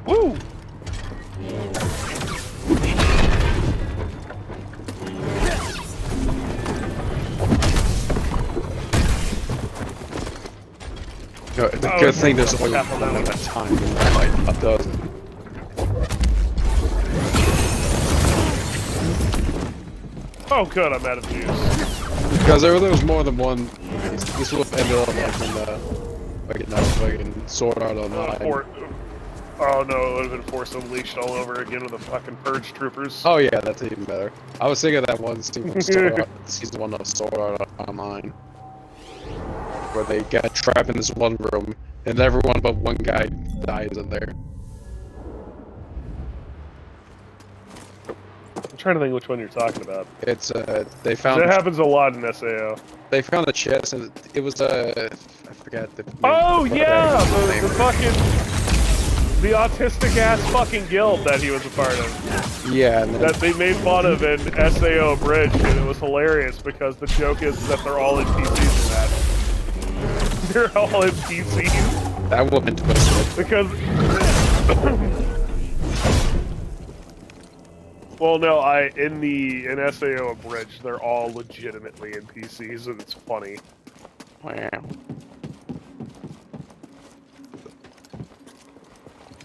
Woo!
No, the good thing there's only one at a time. Like a dozen.
Oh, good, I'm out of juice.
Because there was more than one. This would have ended up like in Sword Art Online.
Oh no, it would have been Force Unleashed all over again with the fucking Purge Troopers.
Oh yeah, that's even better. I was thinking of that one scene from season 1 of Sword Art Online, where they get trapped in this one room, and everyone but one guy dies in there.
I'm trying to think which one you're talking about.
It's they found.
That happens a lot in SAO.
They found a chest, and it was I forgot the.
Oh yeah, the fucking. The autistic ass fucking guild that he was a part of.
Yeah. And
that they made fun of in SAO Bridge, and it was hilarious because the joke is that they're all NPCs in that. They're all NPCs.
That woman twisted.
Because... well, no, in SAO Bridge, they're all legitimately NPCs, and it's funny.
Wow.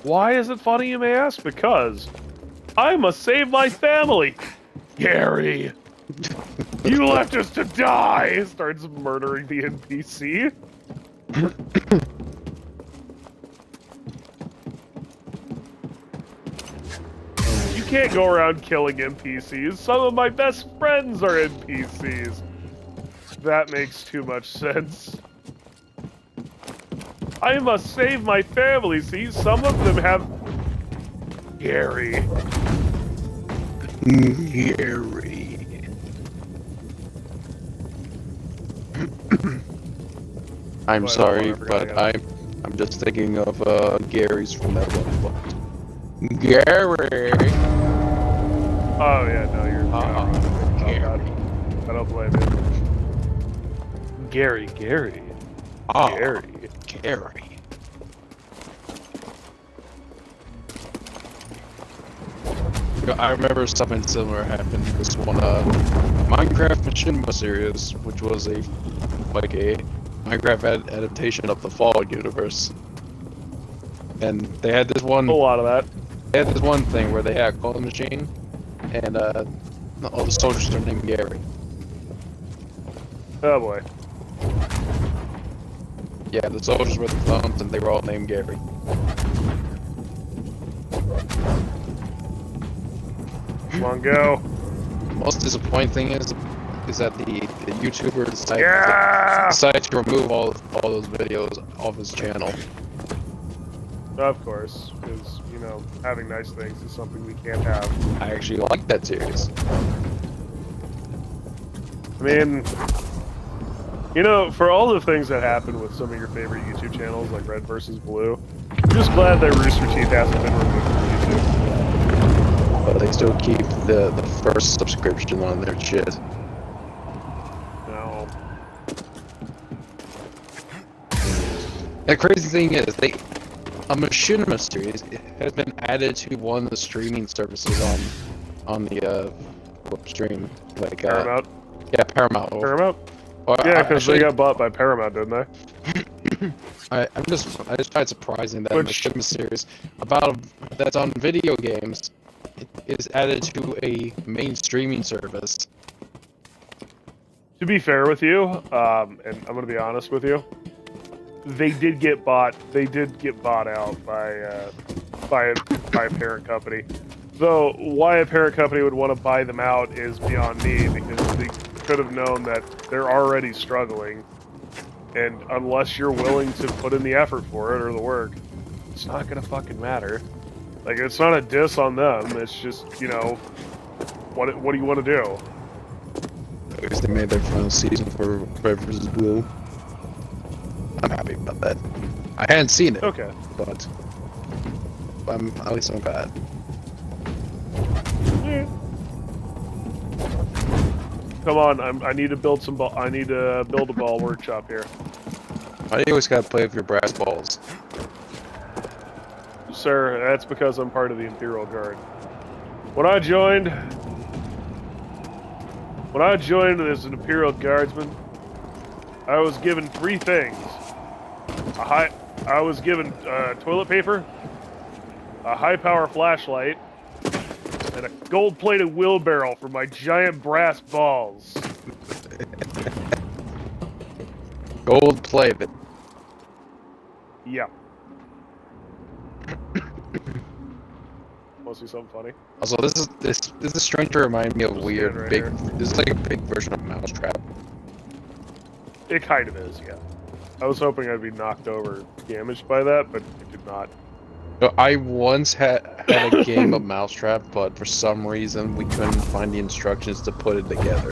Why is it funny, you may ask? Because I must save my family. Gary, you left us to die. Starts murdering the NPC. You can't go around killing NPCs. Some of my best friends are NPCs. That makes too much sense. I must save my family. See, some of them have... Gary.
Gary. I'm sorry, but I'm just thinking of Gary's from that one. Gary.
Oh yeah, no, you're
Gary.
I don't blame you. Gary. Gary.
I remember something similar happened in this one Minecraft Machinima series, which was a Minecraft adaptation of the Fallout universe. And they had this one.
A lot of that.
They had this one thing where they had a clone machine, and all the soldiers are named Gary.
Oh boy.
Yeah, the soldiers were the clones, and they were all named Gary.
Come on, go.
The most disappointing thing is that the YouTuber decided to remove all those videos off his channel.
Of course, because, you know, having nice things is something we can't have.
I actually like that series.
I mean, you know, for all the things that happen with some of your favorite YouTube channels, like Red vs. Blue, I'm just glad that Rooster Teeth hasn't been removed from YouTube.
But they still keep the first subscription on their shit.
No.
The crazy thing is, a Machinima series has been added to one of the streaming services on the stream, like
Paramount?
Yeah, Paramount.
Paramount?
Or,
Yeah, because they got bought by Paramount, didn't they?
I just find it surprising that a Machinima series that's on video games is added to a main streaming service.
To be fair with you, and I'm going to be honest with you, they did get bought out by a parent company. Though why a parent company would want to buy them out is beyond me, because they could have known that they're already struggling, and unless you're willing to put in the effort for it or the work, it's not gonna fucking matter. Like, it's not a diss on them. It's just, you know, what do you want to do?
I guess they made their final season for Red vs. Blue. I'm happy about that. I hadn't seen it.
Okay.
But at least I'm glad.
Yeah. Come on, I need to build some ball. I need to build a ball workshop here.
Why do you always gotta play with your brass balls?
Sir, that's because I'm part of the Imperial Guard. When I joined as an Imperial Guardsman, I was given 3 things. I was given toilet paper, a high-power flashlight, and a gold-plated wheelbarrow for my giant brass balls.
Gold-plated.
Yeah. Want to see something funny?
Also, this is strange to remind me of weird
right
big.
here.
This is like a big version of Mousetrap.
It kind of is, yeah. I was hoping I'd be knocked over, damaged by that, but it did not.
So I once had a game of Mousetrap, but for some reason we couldn't find the instructions to put it together.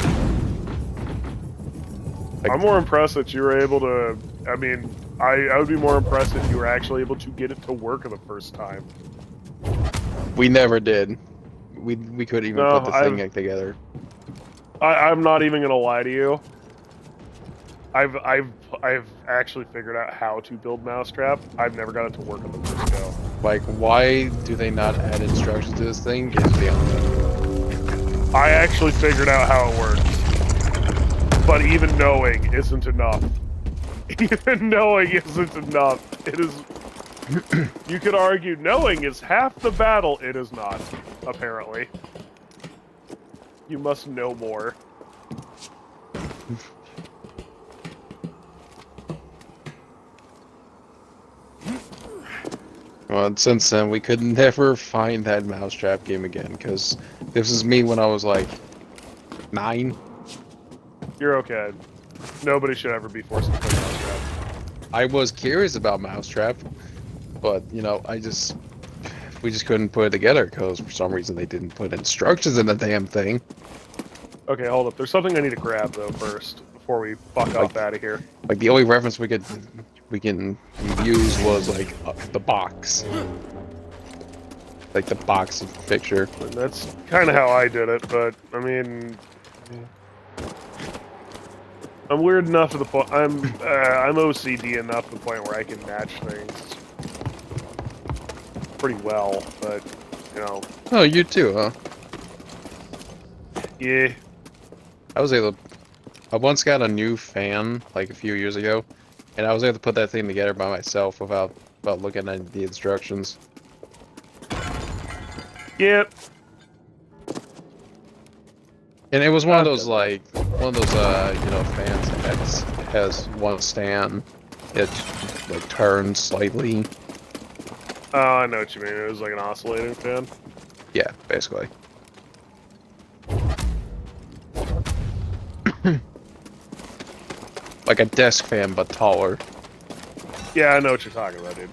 Like,
I'm more impressed that you were able to. I mean, I would be more impressed if you were actually able to get it to work the first time.
we never did. We couldn't even
No,
put the thing together.
I'm not even gonna lie to you. I've actually figured out how to build Mousetrap. I've never got it to work on the first go.
Like, why do they not add instructions to this thing? Is beyond me.
I actually figured out how it works. But even knowing isn't enough. Even knowing isn't enough. It is... You could argue knowing is half the battle. It is not, apparently. You must know more.
Well, and since then, we could never find that Mousetrap game again, because this is me when I was like 9.
You're okay. Nobody should ever be forced to play Mousetrap.
I was curious about Mousetrap, but you know, we just couldn't put it together because for some reason they didn't put instructions in the damn thing.
Okay, hold up. There's something I need to grab though first before we fuck off out of here.
Like the only reference we can use was like the box, like the box picture.
And that's kind of how I did it, but I mean, I'm weird enough to the point. I'm OCD enough to the point where I can match things pretty well, but you know.
Oh, you too, huh?
Yeah.
I once got a new fan like a few years ago, and I was able to put that thing together by myself without looking at the instructions.
Yep.
And it was one of those you know, fans that has one stand. It like turns slightly.
Oh, I know what you mean. It was like an oscillating fan.
Yeah, basically. Like a desk fan, but taller.
Yeah, I know what you're talking about, dude.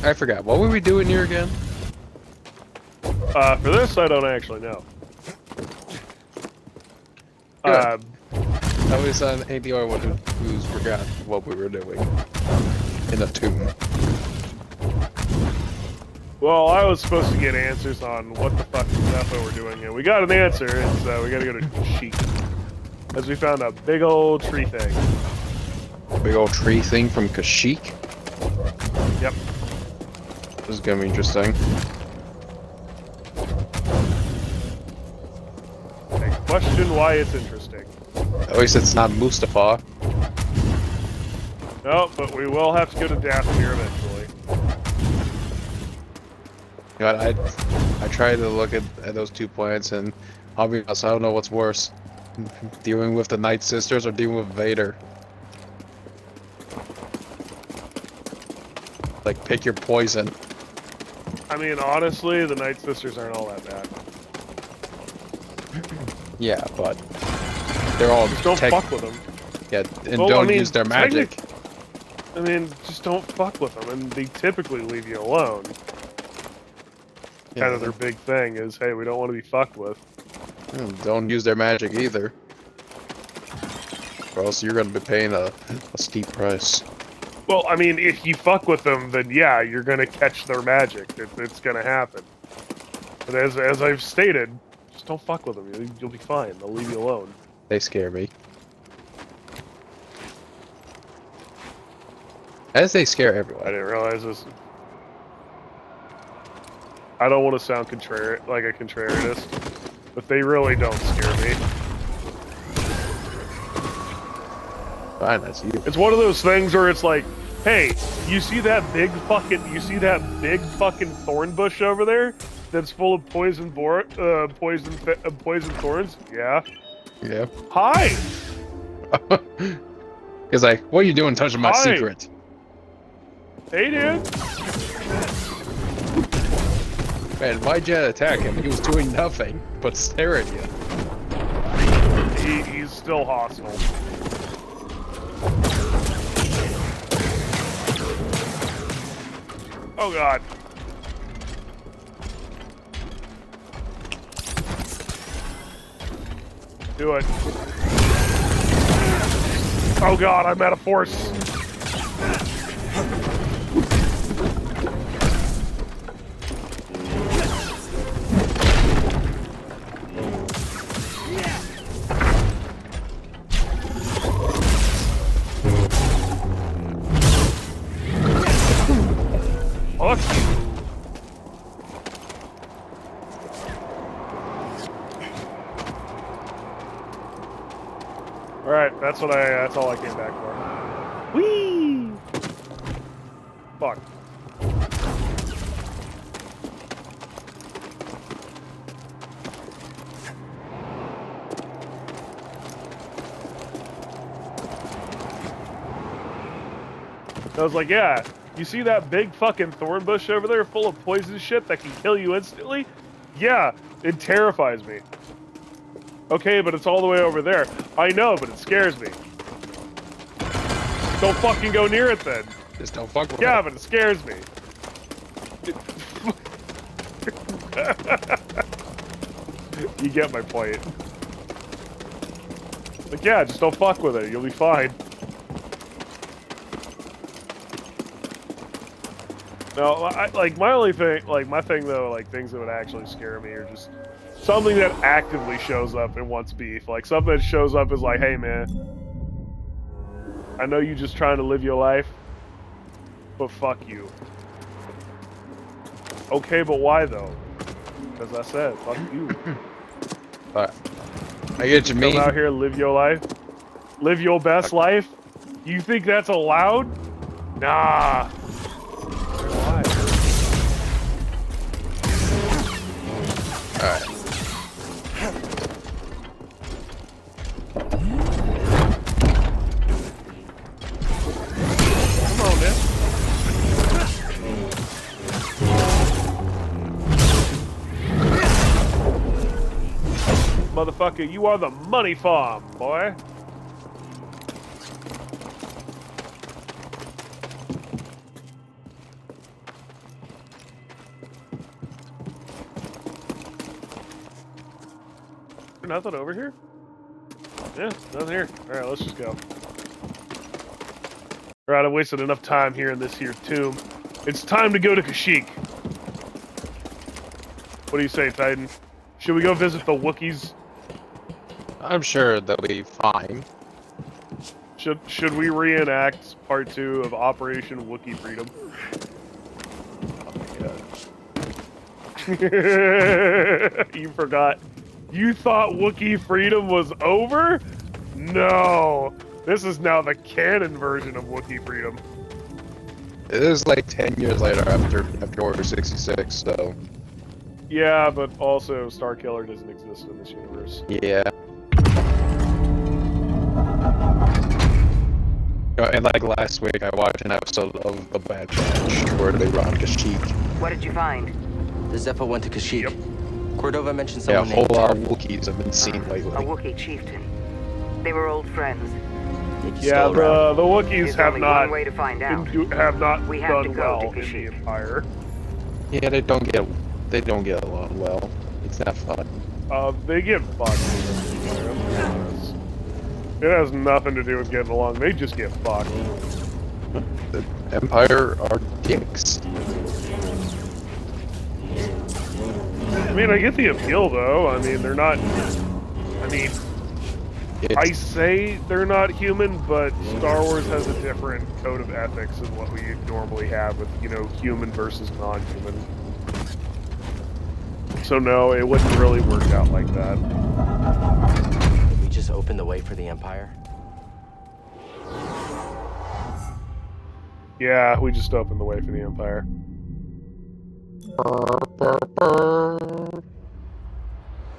I forgot. What were we doing here again?
For this, I don't actually know.
I was on ain't the only one who's forgot what we were doing in a tomb.
Well, I was supposed to get answers on what the fuck Zepho we're doing, and we got an answer. It's we gotta go to Kashyyyk, as we found a big old tree thing.
Big old tree thing from Kashyyyk.
Yep.
This is gonna be interesting.
Question why it's interesting.
At least it's not Mustafa.
No, but we will have to go to Dathomir eventually.
You know, I tried to look at those 2 planets, and I'll be honest, I don't know what's worse. Dealing with the Night Sisters or dealing with Vader. Like, pick your poison.
I mean, honestly, the Night Sisters aren't all that bad.
Yeah, but they're all
just don't fuck with them.
Yeah, and well, don't use their magic.
I mean, just don't fuck with them, and they typically leave you alone. Yeah. Kind of their big thing is, hey, we don't want to be fucked with.
Don't use their magic either, or else you're going to be paying a steep price.
Well, I mean, if you fuck with them, then yeah, you're going to catch their magic. It's going to happen. But as I've stated, just don't fuck with them. You'll be fine. They'll leave you alone.
They scare me. As they scare everyone.
I didn't realize this. I don't want to sound like a contrarianist, but they really don't scare me.
Fine, that's you.
It's one of those things where it's like, hey, you see that big fucking thorn bush over there that's full of poison thorns? Yeah.
Yeah.
Hi.
He's like, what are you doing touching my secret?
Hey, dude.
Man, why'd you attack him? He was doing nothing but stare at you.
He's still hostile. Oh god. Do it. Oh god, I'm out of force. Alright, that's all I came back for. Whee! Fuck. I was like, yeah, you see that big fucking thorn bush over there full of poison shit that can kill you instantly? Yeah, it terrifies me. Okay, but it's all the way over there. I know, but it scares me. Don't fucking go near it then.
Just don't fuck with
Yeah,
it.
but it scares me. You get my point. Like, yeah, just don't fuck with it. You'll be fine. No, like, my only thing, like, my thing, though, like, things that would actually scare me are just something that actively shows up and wants beef. Like, something that shows up is like, hey, man, I know you just trying to live your life, but fuck you. Okay, but why, though? Because I said, fuck you.
But I get what you mean.
Come out here, live your life. Live your best life? You think that's allowed? Nah.
Alright.
Come on, man. Motherfucker, you are the money farm, boy. Nothing over here? Yeah, nothing here. Alright, let's just go. Alright, I wasted enough time here in this here tomb. It's time to go to Kashyyyk. What do you say, Titan? Should we go visit the Wookiees?
I'm sure they'll be fine.
Should we reenact part 2 of Operation Wookiee Freedom? Oh my god. You forgot. You thought Wookiee Freedom was over? No. This is now the canon version of Wookiee Freedom.
It is like 10 years later after Order 66, so...
Yeah, but also Starkiller doesn't exist in this universe.
Yeah. And like last week, I watched an episode of The Bad Batch where they were on Kashyyyk.
What did you find?
The Zephyr went to Kashyyyk.
Yep.
Cordova mentioned
Yeah, a
someone
whole
named
lot
Ted.
of Wookiees have been seen
A
lately.
Wookiee chieftain. They were old friends.
Yeah, the Wookiees
There's
have
only
not
one way to find out.
have not
We have to
done
go to
well in the
Kashyyyk.
Empire.
Yeah, they don't get along well. It's not fun.
They get fucked in the Empire. Let's be honest. It has nothing to do with getting along. They just get fucked.
The Empire are dicks.
I mean, I get the appeal, though. I mean, they're not... I mean, I say they're not human, but Star Wars has a different code of ethics than what we normally have with, you know, human versus non-human. So no, it wouldn't really work out like that.
Did we just open the way for the Empire?
Yeah, we just opened the way for the Empire.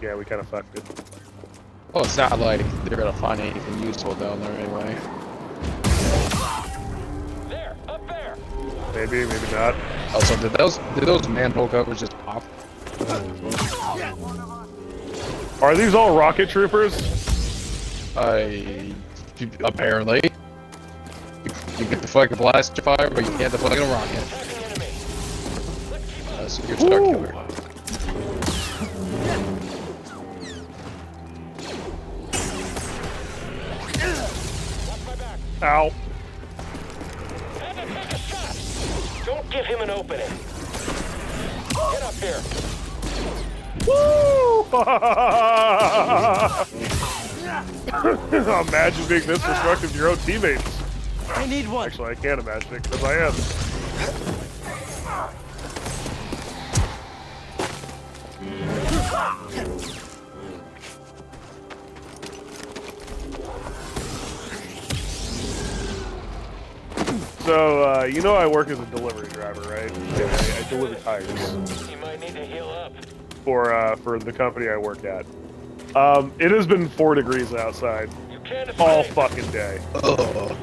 Yeah, we kind of fucked it.
Well, it's not like they're gonna find anything useful down there anyway.
There, up there.
Maybe, maybe not.
Also, did those manhole covers just pop?
Are these all rocket troopers?
Apparently. You get the fucking blaster fire, but you can't the fucking rocket. So you're Starkiller.
Ow.
Don't give him an opening. Get up here.
Woo! Imagine being this destructive to your own teammates.
I need one.
Actually, I can't imagine it because I am. So, you know I work as a delivery driver, right? I deliver tires
You might need to heal up.
for the company I work at. It has been 4 degrees outside
You can't
all
escape.
fucking day.
Ugh.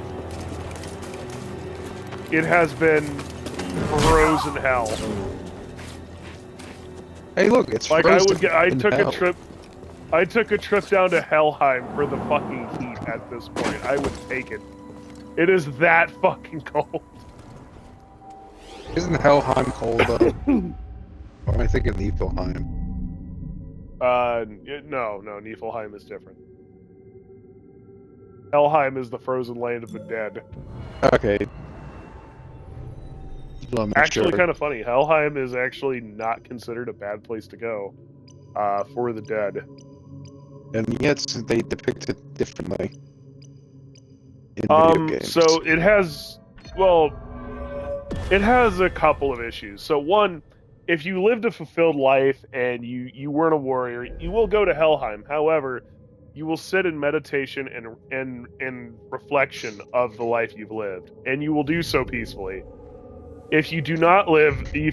it has been frozen hell.
Hey, look, it's
Like I
frozen in hell.
I took a trip down to Helheim for the fucking heat at this point. I would take it. It is that fucking cold.
Isn't Helheim cold though? Or am I thinking Niflheim?
No, Niflheim is different. Helheim is the frozen land of the dead.
Okay. Well,
Actually, kind of funny. Helheim is actually not considered a bad place to go for the dead.
And yet they depict it differently in video games.
So it has a couple of issues. So one, if you lived a fulfilled life and you weren't a warrior, you will go to Helheim. However, you will sit in meditation and reflection of the life you've lived, and you will do so peacefully. If you do not live a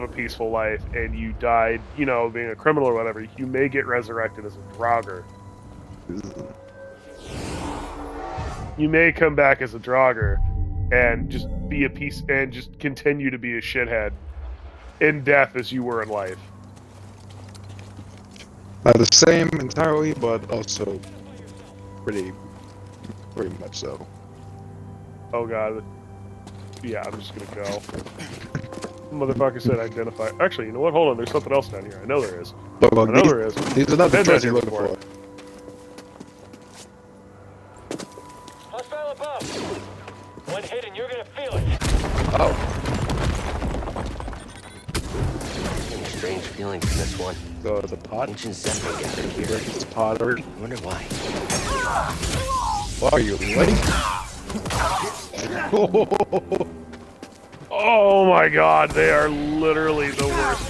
peaceful life and you died, being a criminal or whatever, you may get resurrected as a Draugr. You may come back as a Draugr and just be a piece and just continue to be a shithead in death as you were in life.
Not the same entirely, but also pretty much so.
Oh god. Yeah, I'm just gonna go. Motherfucker said identify. Actually, you know what? Hold on, there's something else down here. I know there is.
But
I know there is.
These are not the
I've been
threats
here
you're looking
before.
for.
Hostile above. One hit and you're gonna feel it.
Oh.
Getting strange feelings in this one.
So it's a pot?
Ancient Zephyr gathered here.
It's a potter.
I wonder why.
Why are you late?
Oh my god, they are literally the worst.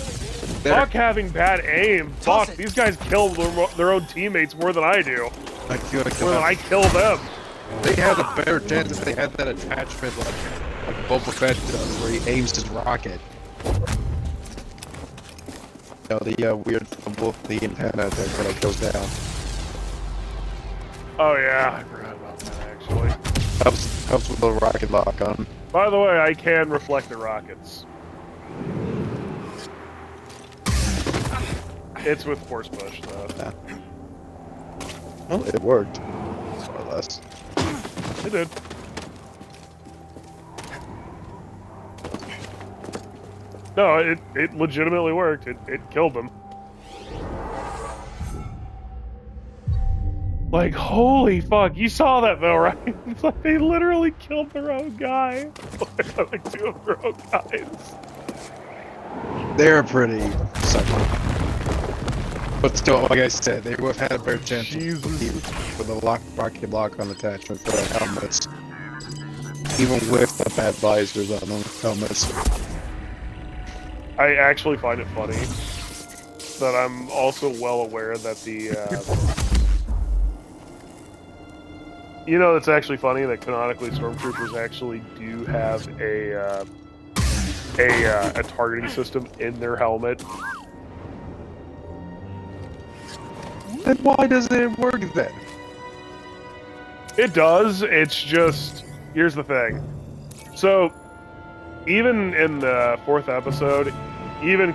Fuck having bad aim. Fuck, these guys kill their own teammates more than I do.
I feel like
More than I kill them.
they had a better chance if they had that attachment like Boba Fett does, where he aims his rocket. The weird the antenna that goes down.
Oh yeah, I forgot about that actually.
Helps with the rocket lock on.
By the way, I can reflect the rockets. It's with force push though.
Yeah. Well, it worked, more or less.
It did. No, it legitimately worked. It killed them. Like, holy fuck, you saw that though, right? It's like they literally killed their own guy. Like two of their own guys.
They're pretty sucky. But still, like I said, they would have had a better chance with the rocket lock on attachment for their helmets. Even with the bad visors on the helmets.
I actually find it funny that I'm also well aware that the it's actually funny that canonically stormtroopers actually do have a targeting system in their helmet.
Then why doesn't it work then?
It does. It's just, here's the thing. So, even in the 4th episode, even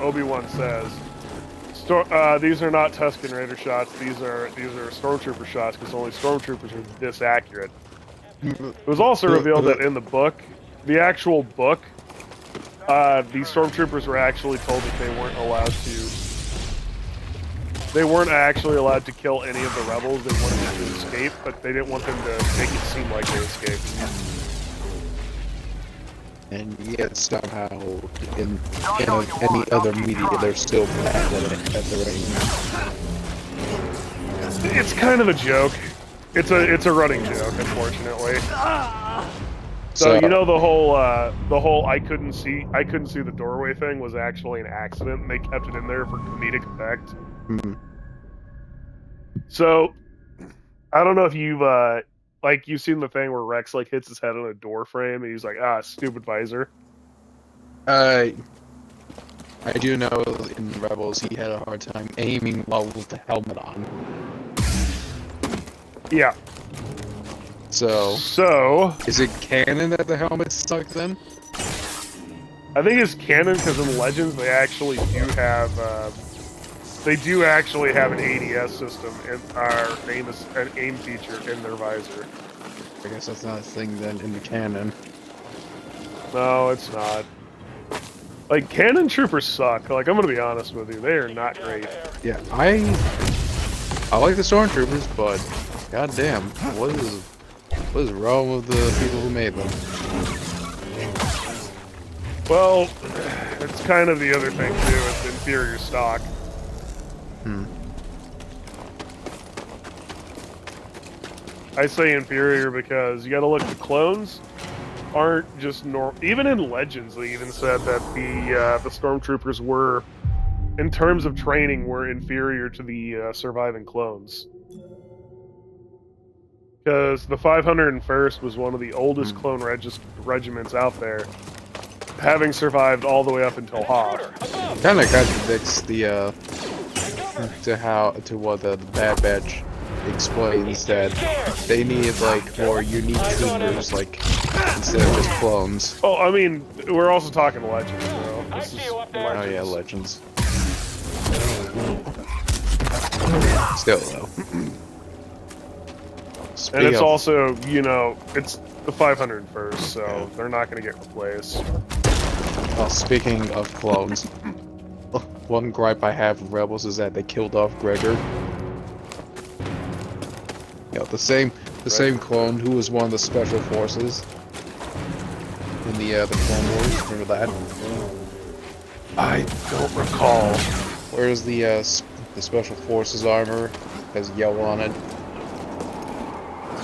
Obi-Wan says, these are not Tusken Raider shots. These are stormtrooper shots because only stormtroopers are this accurate. It was also revealed that in the book, the actual book, these stormtroopers were actually told that they weren't actually allowed to kill any of the rebels. They wanted them to escape, but they didn't want them to make it seem like they escaped.
And yet somehow in any other media they're still bad at the range.
It's kind of a joke. It's a running joke, unfortunately. So the whole I couldn't see the doorway thing was actually an accident, and they kept it in there for comedic effect.
Mm-hmm.
So I don't know if you've seen the thing where Rex hits his head on a door frame and he's like, stupid visor.
I do know in Rebels he had a hard time aiming while with the helmet on.
Yeah.
So, is it canon that the helmets suck then?
I think it's canon because in Legends they actually do have an ADS system and an aim feature in their visor.
I guess that's not a thing then in the canon.
No, it's not. Like, cannon troopers suck. Like, I'm gonna be honest with you, they are not great.
Yeah, I like the stormtroopers, but goddamn, what is wrong with the people who made them?
Well, it's kind of the other thing too. It's inferior stock. I say inferior because you got to look at the clones. Aren't just normal. Even in Legends, they even said that the stormtroopers were, in terms of training, were inferior to the surviving clones. Because the 501st was one of the oldest clone regiments out there, having survived all the way up until Hoth.
Kind of contradicts the to what the Bad Batch explains, that they need like more unique troopers, like instead of just clones.
Oh, I mean, we're also talking Legends, bro. This is
Oh yeah, Legends. Still though.
And it's also, you know, it's the 501st, so they're not going to get replaced.
Well, speaking of clones, one gripe I have with Rebels is that they killed off Gregor. You know, the same clone who was one of the special forces in the Clone Wars. Remember that?
I don't recall.
Where's the special forces armor? Has yellow on it.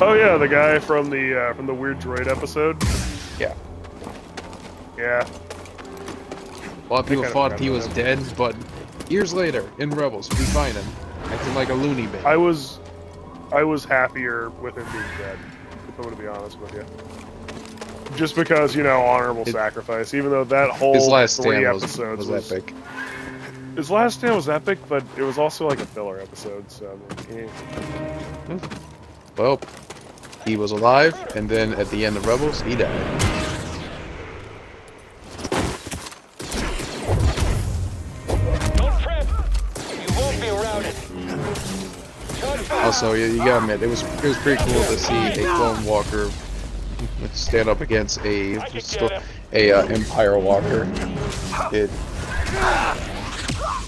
Oh yeah, the guy from the weird droid episode.
Yeah.
Yeah.
A lot of people thought he was dead, but years later, in Rebels, we find him acting like a loony bin.
I was happier with him being dead, if I'm gonna be honest with you. Just because, you know, honorable sacrifice. Even though that whole
his last
3
stand
episodes
was epic.
His last stand was epic, but it was also like a filler episode, so I'm like,
Well, he was alive, and then at the end of Rebels, he died.
Don't trip! You won't be routed.
Also, you gotta admit, it was pretty cool to see a clone walker stand up against a Empire walker.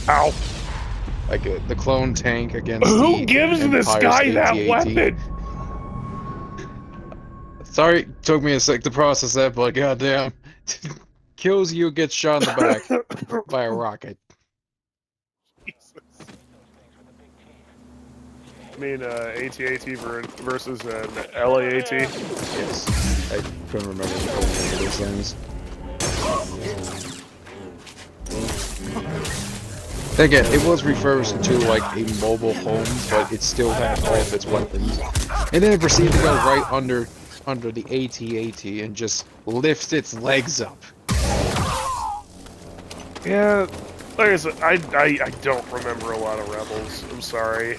ow!
Like the clone tank against
Who gives this guy that weapon?
Sorry, took me a sec to process that, but goddamn, kills you, gets shot in the back by a rocket.
I mean, AT-AT versus an LAAT.
Yes, I couldn't remember the whole name of those things. Again, it was refurbished into like a mobile home, but it still had all of its weapons. And then it proceeded to go right under the AT-AT and just lifts its legs up.
Yeah, like I said, I don't remember a lot of Rebels. I'm sorry.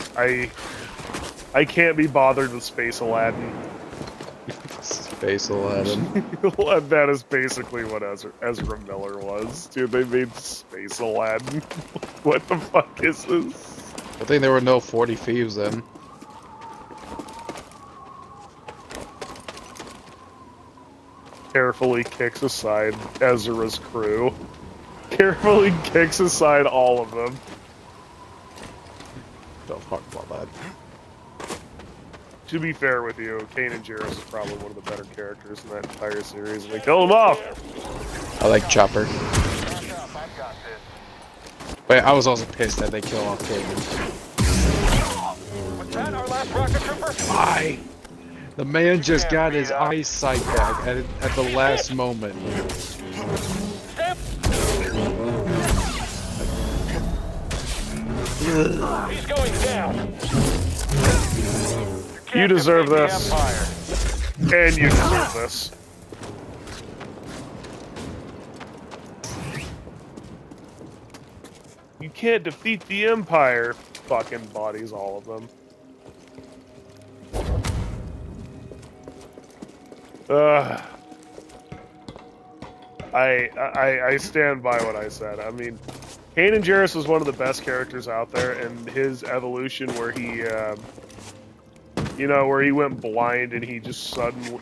I can't be bothered with Space Aladdin.
Space Aladdin.
That is basically what Ezra Miller was. Dude, they made Space Aladdin. What the fuck is this?
I think there were no 40 thieves then.
Carefully kicks aside Ezra's crew. Carefully kicks aside all of them.
Don't talk about that.
To be fair with you, Kanan Jarrus is probably one of the better characters in that entire series, and they killed him off!
I like Chopper. But I was also pissed that they killed off Kanan.
Was that our last rocket trooper?
Why? The man just got his eyesight back at the last moment.
He's going down.
You deserve this. And you deserve this. You can't defeat the Empire. Fucking bodies, all of them. I stand by what I said. I mean, Kanan Jarrus was one of the best characters out there, and his evolution where he, you know, where he went blind and he just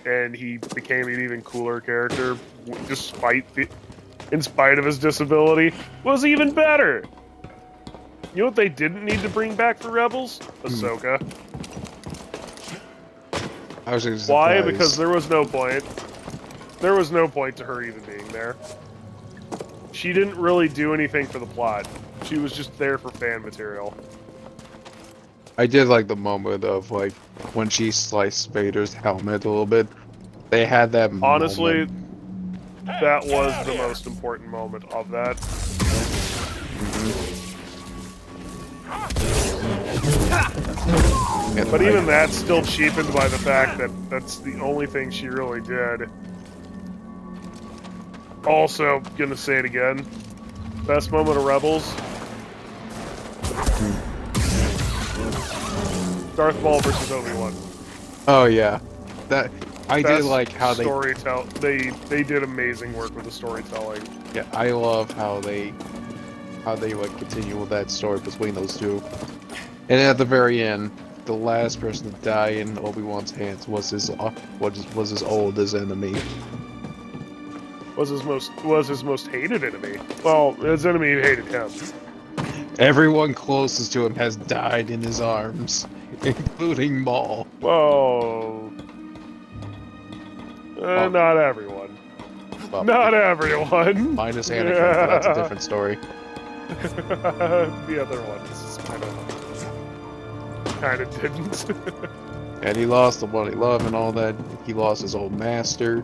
and he became an even cooler character, in spite of his disability, was even better. You know what they didn't need to bring back for Rebels? Ahsoka.
I was just
Why?
surprised.
Because there was no point. There was no point to her even being there. She didn't really do anything for the plot. She was just there for fan material.
I did like the moment of, like, when she sliced Vader's helmet a little bit. They had that
Honestly,
moment.
that was the most important moment of that.
Yeah,
But even that's still cheapened by the fact that that's the only thing she really did. Also, gonna say it again. Best moment of Rebels. Darth Maul versus Obi-Wan.
Oh yeah, that I did
Best
like how they.
They did amazing work with the storytelling.
Yeah, I love how they like continue with that story between those two. And at the very end, the last person to die in Obi-Wan's hands was his oldest enemy.
Was his most hated enemy. Well, his enemy hated him.
Everyone closest to him has died in his arms, including Maul.
Whoa. Not everyone.
Well,
Not everyone.
minus Anakin, but that's a different story.
The other ones kind of didn't.
And he lost the one he loved and all that. He lost his old master.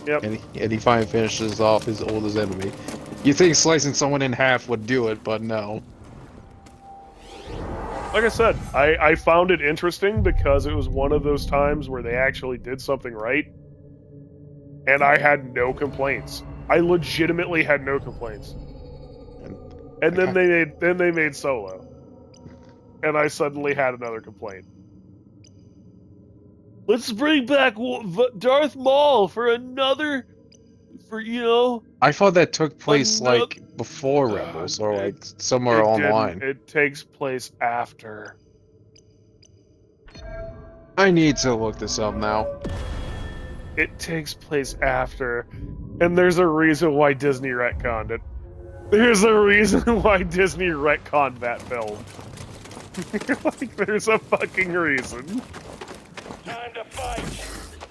Yep.
And he finally finishes off his oldest enemy. You think slicing someone in half would do it, but no.
Like I said, I found it interesting because it was one of those times where they actually did something right, and I had no complaints. I legitimately had no complaints. And then they made Solo, and I suddenly had another complaint. Let's bring back Darth Maul for you know.
I thought that took place like before Rebels or like somewhere online.
It takes place after.
I need to look this up now.
It takes place after, and there's a reason why Disney retconned it. There's a reason why Disney retconned that film. Like, there's a fucking reason.
Time to fight.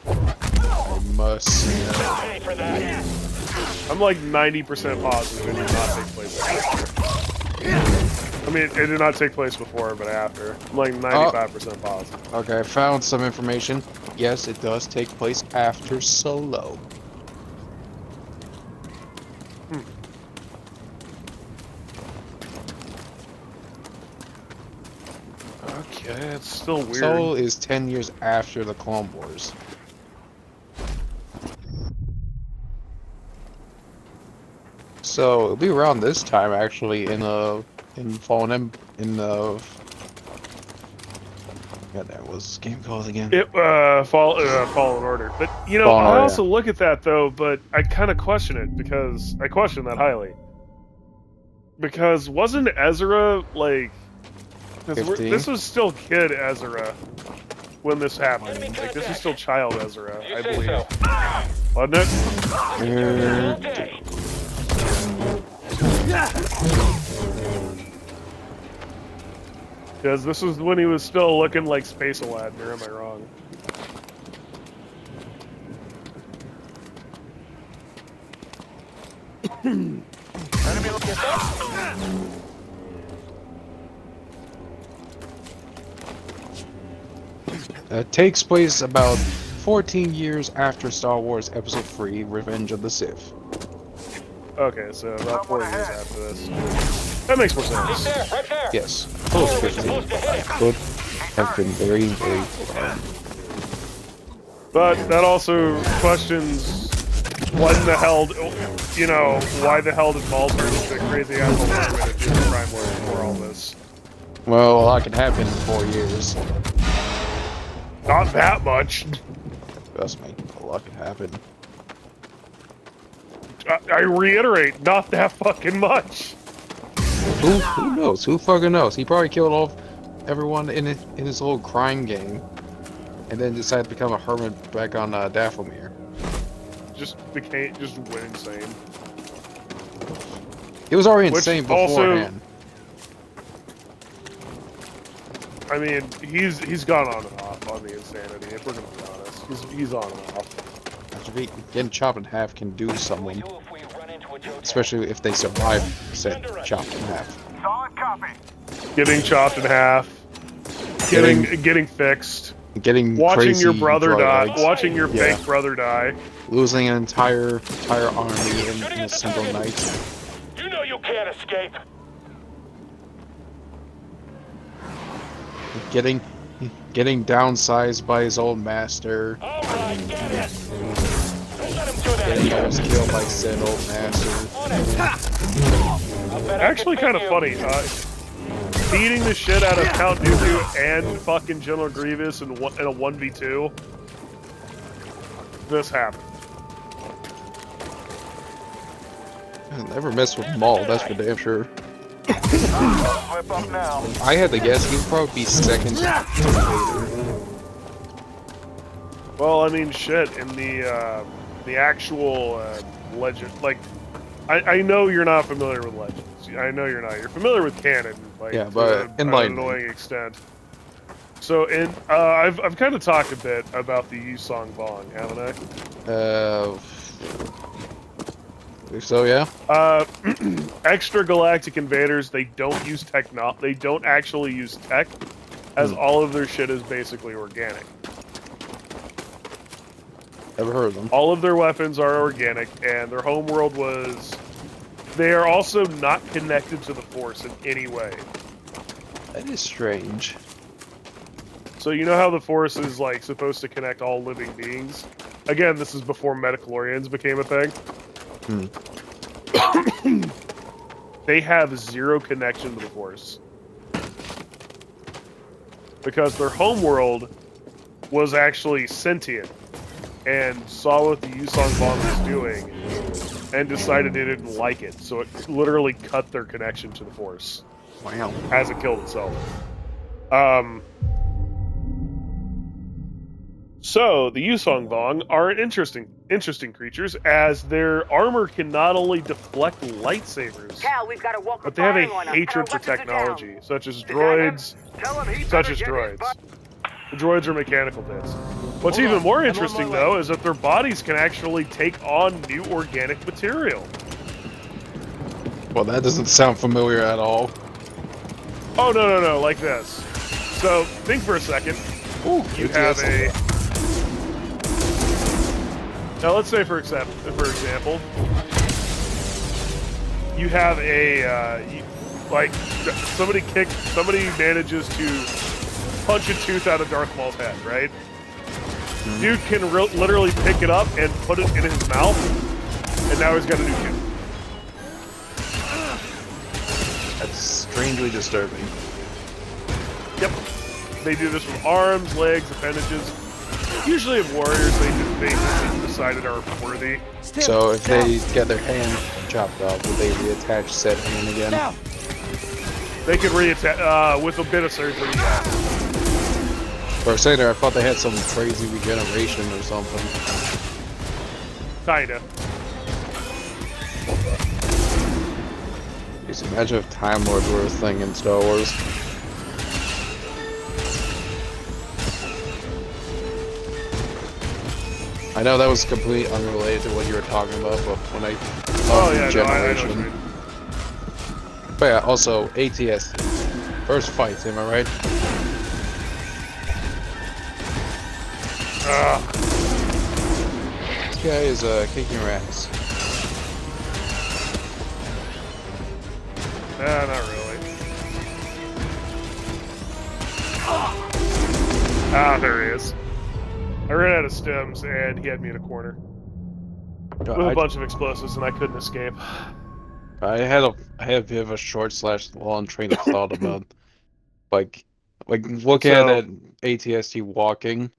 I must see that.
Ready for that.
I'm like 90% positive it did not take place after. I mean, it did not take place before, but after. I'm like 95% positive.
Okay, I found some information. Yes, it does take place after Solo.
Okay, it's still weird.
Solo is 10 years after the Clone Wars. So it'll be around this time, actually, in Fallen God, that was this game called again.
Fallen Order. But you know,
Fallen
I
Order,
also look at that though, but I kind of question it because I question that highly. Because wasn't Ezra like?
15?
This was still kid Ezra when this happened. Like this is still child Ezra, I believe. Wasn't it? Because this was when he was still looking like Space Aladdin, or am I wrong?
It takes place about 14 years after Star Wars Episode 3, Revenge of the Sith.
Okay, so about 4 years after this. That makes more sense.
There, right there.
Yes, close 15. Could have been very, very fun.
But that also questions when the hell, you know, why the hell did Maul turn into a crazy asshole if he was a Crime Lord before all this?
Well, a lot can happen in 4 years.
Not that much.
Trust me, a lot can happen.
I reiterate, not that fucking much.
Who knows? Who fucking knows? He probably killed off everyone in his little crime game, and then decided to become a hermit back on Dathomir.
Just went insane.
He was already
Which
insane
also-
beforehand.
I mean, he's gone on and off on the insanity. If we're gonna be honest, he's on and off.
Actually, getting chopped in half can do someone,
Do if we run into a Jedi.
especially if they survive said chopped in half.
Solid copy.
Getting chopped in half, getting fixed,
Getting
watching
crazy
your brother
drug
die,
addicts,
watching your
Yeah.
fake brother die.
losing an entire army in a single night.
You know you can't escape.
Getting downsized by his old master.
All right, get it. Don't let him do that
Getting
again.
almost killed by said old master.
On it. I bet I
Actually,
can
kind of
ping you.
funny. Beating the shit out of Count Dooku and fucking General Grievous in a 1v2. This happened.
I never mess with Maul, that's for damn sure.
Flip up now.
I had to guess he'd probably be second to Vader.
Well, I mean, shit. In the actual legend, like, I know you're not familiar with Legends. I know you're not. You're familiar with canon, like,
Yeah,
to
but
an
enlighten me.
annoying extent. So, I've kind of talked a bit about the Yusong Vong, haven't I?
So yeah.
Extra galactic invaders, they don't use they don't actually use tech, as all of their shit is basically organic.
Never heard of them.
All of their weapons are organic, and their homeworld was... They are also not connected to the Force in any way.
That is strange.
So you know how the Force is, like, supposed to connect all living beings? Again, this is before Metachlorians became a thing. They have zero connection to the Force. Because their homeworld was actually sentient and saw what the Yusong Vong was doing and decided they didn't like it. So it literally cut their connection to the Force
Wow.
as it killed itself. So the Yusong Vong are interesting creatures, as their armor can not only deflect lightsabers,
Cal, we've got a walker
but they have
firing on
a
us.
hatred
Our
for
weapons are
technology,
down.
such as
Is that him?
droids.
Tell him he
Such
better
as
get his
droids.
butt-
The droids are mechanical bits. What's
Hold
even
on,
more
I'm on
interesting,
my
though,
way.
is that their bodies can actually take on new organic material.
Well, that doesn't sound familiar at all.
Oh, no, like this. So, think for a second.
Ooh,
You have a... Now, let's say, for example, you have a, somebody manages to punch a tooth out of Darth Maul's head, right? Dude can literally pick it up and put it in his mouth, and now he's got a new tooth.
That's strangely disturbing.
Yep. They do this with arms, legs, appendages. Usually of warriors, they just basically decided are worthy.
So if they get their hand chopped off, will they reattach said hand again?
They can reattach, with a bit of surgery, yeah.
For a second there, I thought they had some crazy regeneration or something.
Kinda.
Just imagine if Time Lords were a thing in Star Wars. I know that was completely unrelated to what you were talking about, but when I
Oh, yeah, no, I know what you
generation.
mean.
But yeah, also ATS. First fight, am I right? This guy is kicking your ass.
Nah, not really. Ah, there he is. I ran out of stems, and he had me in a corner with a bunch of explosives, and I couldn't escape.
I had a bit of a short / long train of thought about like looking at
So-
that ATST walking.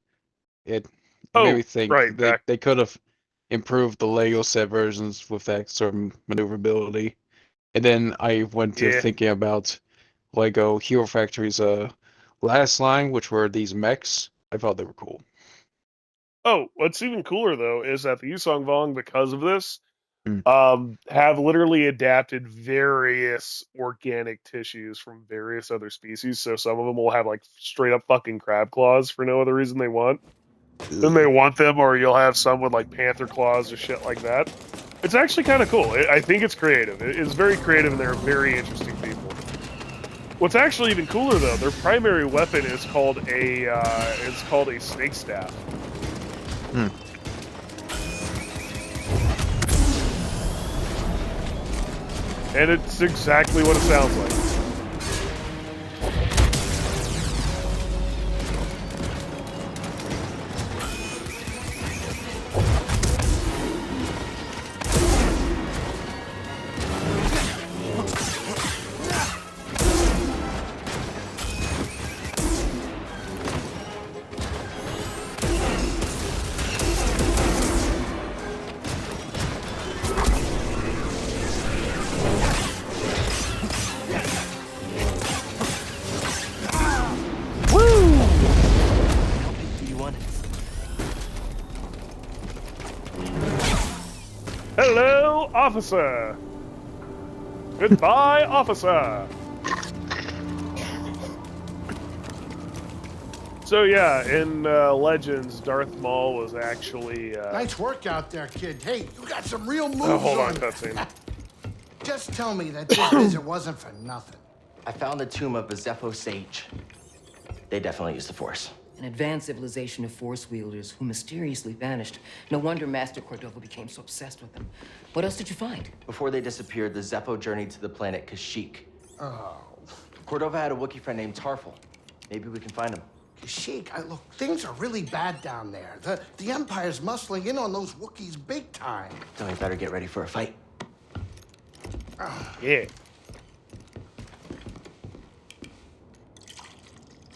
It It made
Oh,
me think
right, back.
they could have improved the Lego set versions with that sort of maneuverability. And then I went to
Yeah.
thinking about Lego Hero Factory's last line, which were these mechs. I thought they were cool.
Oh, what's even cooler though is that the Yusong Vong, because of this,
Mm.
have literally adapted various organic tissues from various other species. So some of them will have like straight up fucking crab claws for no other reason they want. Then they want them, or you'll have some with like panther claws or shit like that. It's actually kind of cool. I think it's creative. It's very creative, and they're very interesting people. What's actually even cooler though, their primary weapon is called a snake staff.
Hmm.
And it's exactly what it sounds like. Hello, officer! Goodbye, officer! So yeah, in Legends, Darth Maul was actually...
Nice work out there, kid. Hey, you got some real moves
hold on,
you.
cutscene.
Just tell me that this visit wasn't for nothing.
I found the tomb of a Zepho sage. They definitely used the Force.
An advanced civilization of Force wielders who mysteriously vanished. No wonder Master Cordova became so obsessed with them. What else did you find?
Before they disappeared, the Zepho journeyed to the planet Kashyyyk.
Oh.
Cordova had a Wookiee friend named Tarful. Maybe we can find him.
Kashyyyk, look, things are really bad down there. The Empire's muscling in on those Wookiees big time.
Then we better get ready for a fight.
Yeah.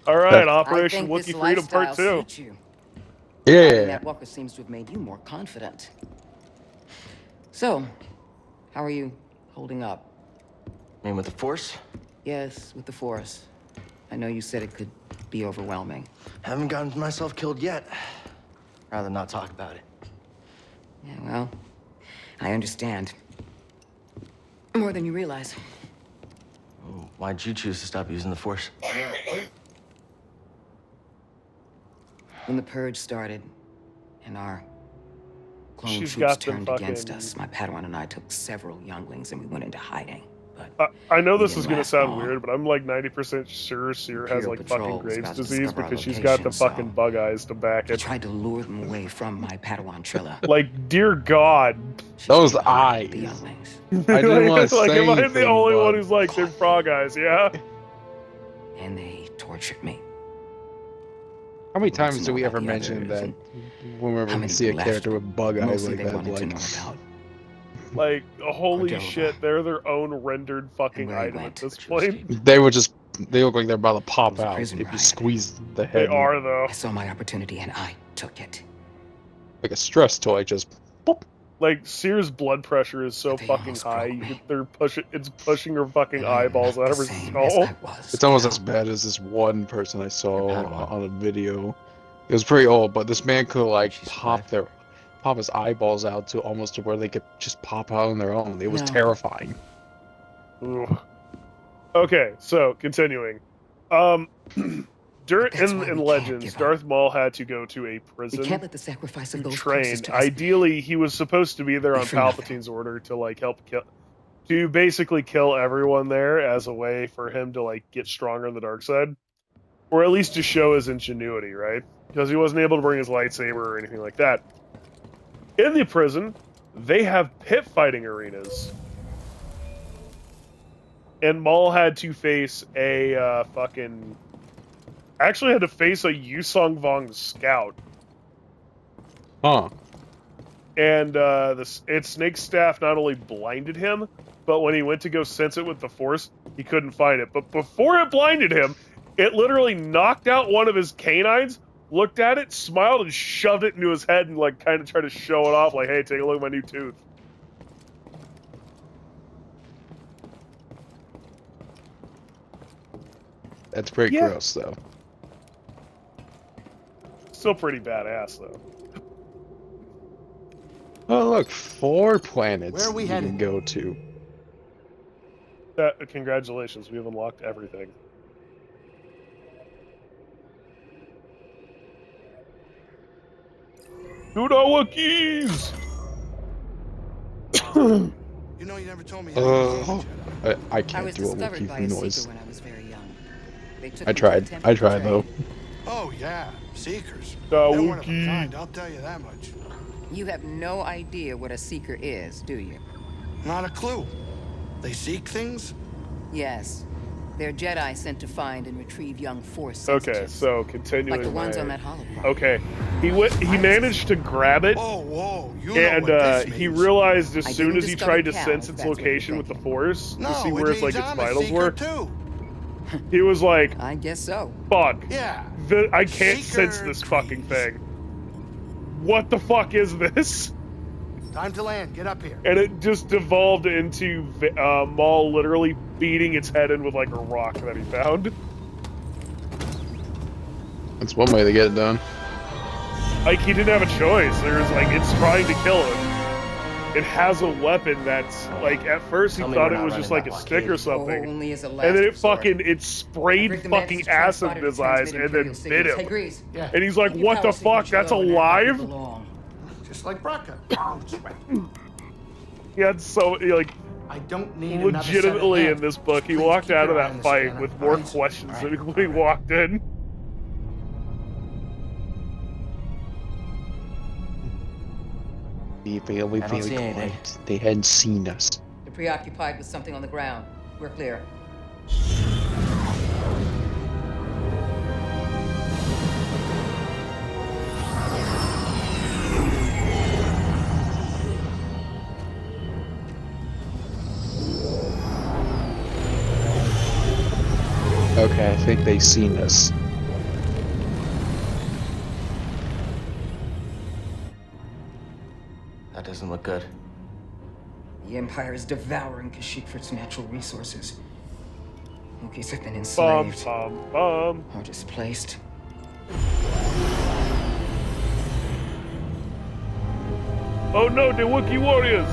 Alright, Operation Wookiee Freedom Part 2.
Yeah.
That Walker seems to have made you more confident. So, how are you holding up?
I mean, with the Force?
Yes, with the Force. I know you said it could be overwhelming.
Haven't gotten myself killed yet. Rather not talk about it.
Yeah, well, I understand. More than you realize.
Why'd you choose to stop using the Force?
When the Purge started, and our clone
She's
troops
got them
turned against
fucking-
us, my Padawan and I took several younglings and we went into hiding.
I know this
didn't
is gonna
last
sound
long.
weird, but I'm like 90% sure Seer has
Imperial
like
Patrol
fucking
was
Graves'
about to
disease
discover our
because she's got the
location,
fucking
so-
bug eyes to back
I
it.
tried to lure them away from my Padawan Trilla.
Like, dear God.
Those
The
eyes.
younglings.
I didn't want to
Like,
say
am I the
anything,
only
but-
one who's like, they're frog eyes, yeah?
And they tortured me.
How many
Wants to
times
know
do we
about
ever
the
mention
others
that
and
whenever
how
we
many
see a
left?
character with bug eyes
Mostly
like
they
that?
wanted to
Like,
know about.
Like, holy
Cordova.
shit, they're their own rendered fucking
where he
item at
went,
this
which was
point.
deep.
they look like they're about to
It
pop
was a
out
prison
if you
riot.
squeeze the
They
head.
are, though.
I saw my opportunity and I took it.
Like a stress toy, just boop.
Like, Seer's blood pressure is so
They
fucking
almost
high,
broke me.
it's pushing her fucking
And I'm
eyeballs
not
out of
the
her
same as
skull.
I was
It's almost
now.
as bad as this one person I saw
Your Padawan.
on a video. It was pretty old, but this man could like
She
pop his eyeballs out to almost to where they could just pop out on their own. It was
No.
terrifying.
Ooh. Okay, so continuing.
But that's why
In
we
Legends,
can't give up.
Darth Maul had to go to a
We
prison
can't let the sacrifice of
to
those
train.
closest to us
Ideally, he was supposed to be there
be
on
for nothing.
Palpatine's order to like help kill, to basically kill everyone there as a way for him to like get stronger on the dark side, or at least to show his ingenuity, right? Because he wasn't able to bring his lightsaber or anything like that. In the prison, they have pit fighting arenas. And Maul had to face a actually had to face a Yusong Vong scout.
Huh.
And its snake staff not only blinded him, but when he went to go sense it with the Force, he couldn't find it. But before it blinded him, it literally knocked out one of his canines, looked at it, smiled, and shoved it into his head and like kind of tried to show it off, like, "Hey, take a look at my new tooth."
That's pretty
Yeah.
gross, though.
Still pretty badass, though.
Oh, look, 4 planets
Where are we
you
headed?
can go to.
Congratulations, we've unlocked everything. Dude, our keys!
You know, you never told me how you became a Jedi.
I
I
can't
was
do a
discovered
Wookiee
by a
noise.
seeker when I was very young. They took
I
me to
tried.
the temple
I
to
tried, though.
train.
Oh, yeah. Seekers.
The
They're one of a
Wookiee.
kind, I'll tell you that much.
You have no idea what a seeker is, do you?
Not a clue. They seek things?
Yes. They're Jedi sent to find and retrieve young Force
Okay,
sensitives.
so continuing.
Like the ones
my-
on that hologram.
Okay, he managed to grab it,
Oh, whoa. You know
and
what this
he
means.
realized as
I
soon
didn't
as he
discover
tried to
Cal,
sense
if
its
that's what you're
location with the
thinking.
Force
No,
to see
it
where its
means
like its
I'm a
vitals
seeker,
were,
too.
he was like,
I guess so.
"Fuck,
Yeah.
I can't sense
Seeker
this fucking
trees.
thing. What the fuck is this?"
Time to land. Get up here.
And it just devolved into Maul literally beating its head in with like a rock that he found.
That's one way to get it done.
Like, he didn't have a choice. There's like, it's trying to kill him. It has a weapon that's like, at first he
Tell me
thought
we're
it
not running
was just like
that
a stick or
blockade.
something.
Only as a last
And then it
resort.
fucking, it
I
sprayed
rigged the
fucking
Mantis'
acid
transponder
in
to
his eyes
transmit
and then
Imperial
bit
signals. Hey,
him.
Grease.
Yeah.
And he's like,
Keep your
"What the
power
fuck?
signature
That's
low and act like you
alive?"
belong.
Just like Braca. Don't sweat.
He had so, like,
I don't need another set of
legitimately in
hands.
this book, he
Please
walked
keep
out of
your eye on
that
the
fight
scanner,
with more
all right?
questions
All
than
right,
when he
all right.
walked in.
They only
I don't see
really
anything.
quiet. They hadn't seen us.
They're preoccupied with something on the ground. We're clear.
Okay, I think they've seen us.
That doesn't look good.
The Empire is devouring Kashyyyk for its natural resources. Wookiees have been
Bum,
enslaved
bum, bum.
or displaced.
Oh no, the Wookiee warriors!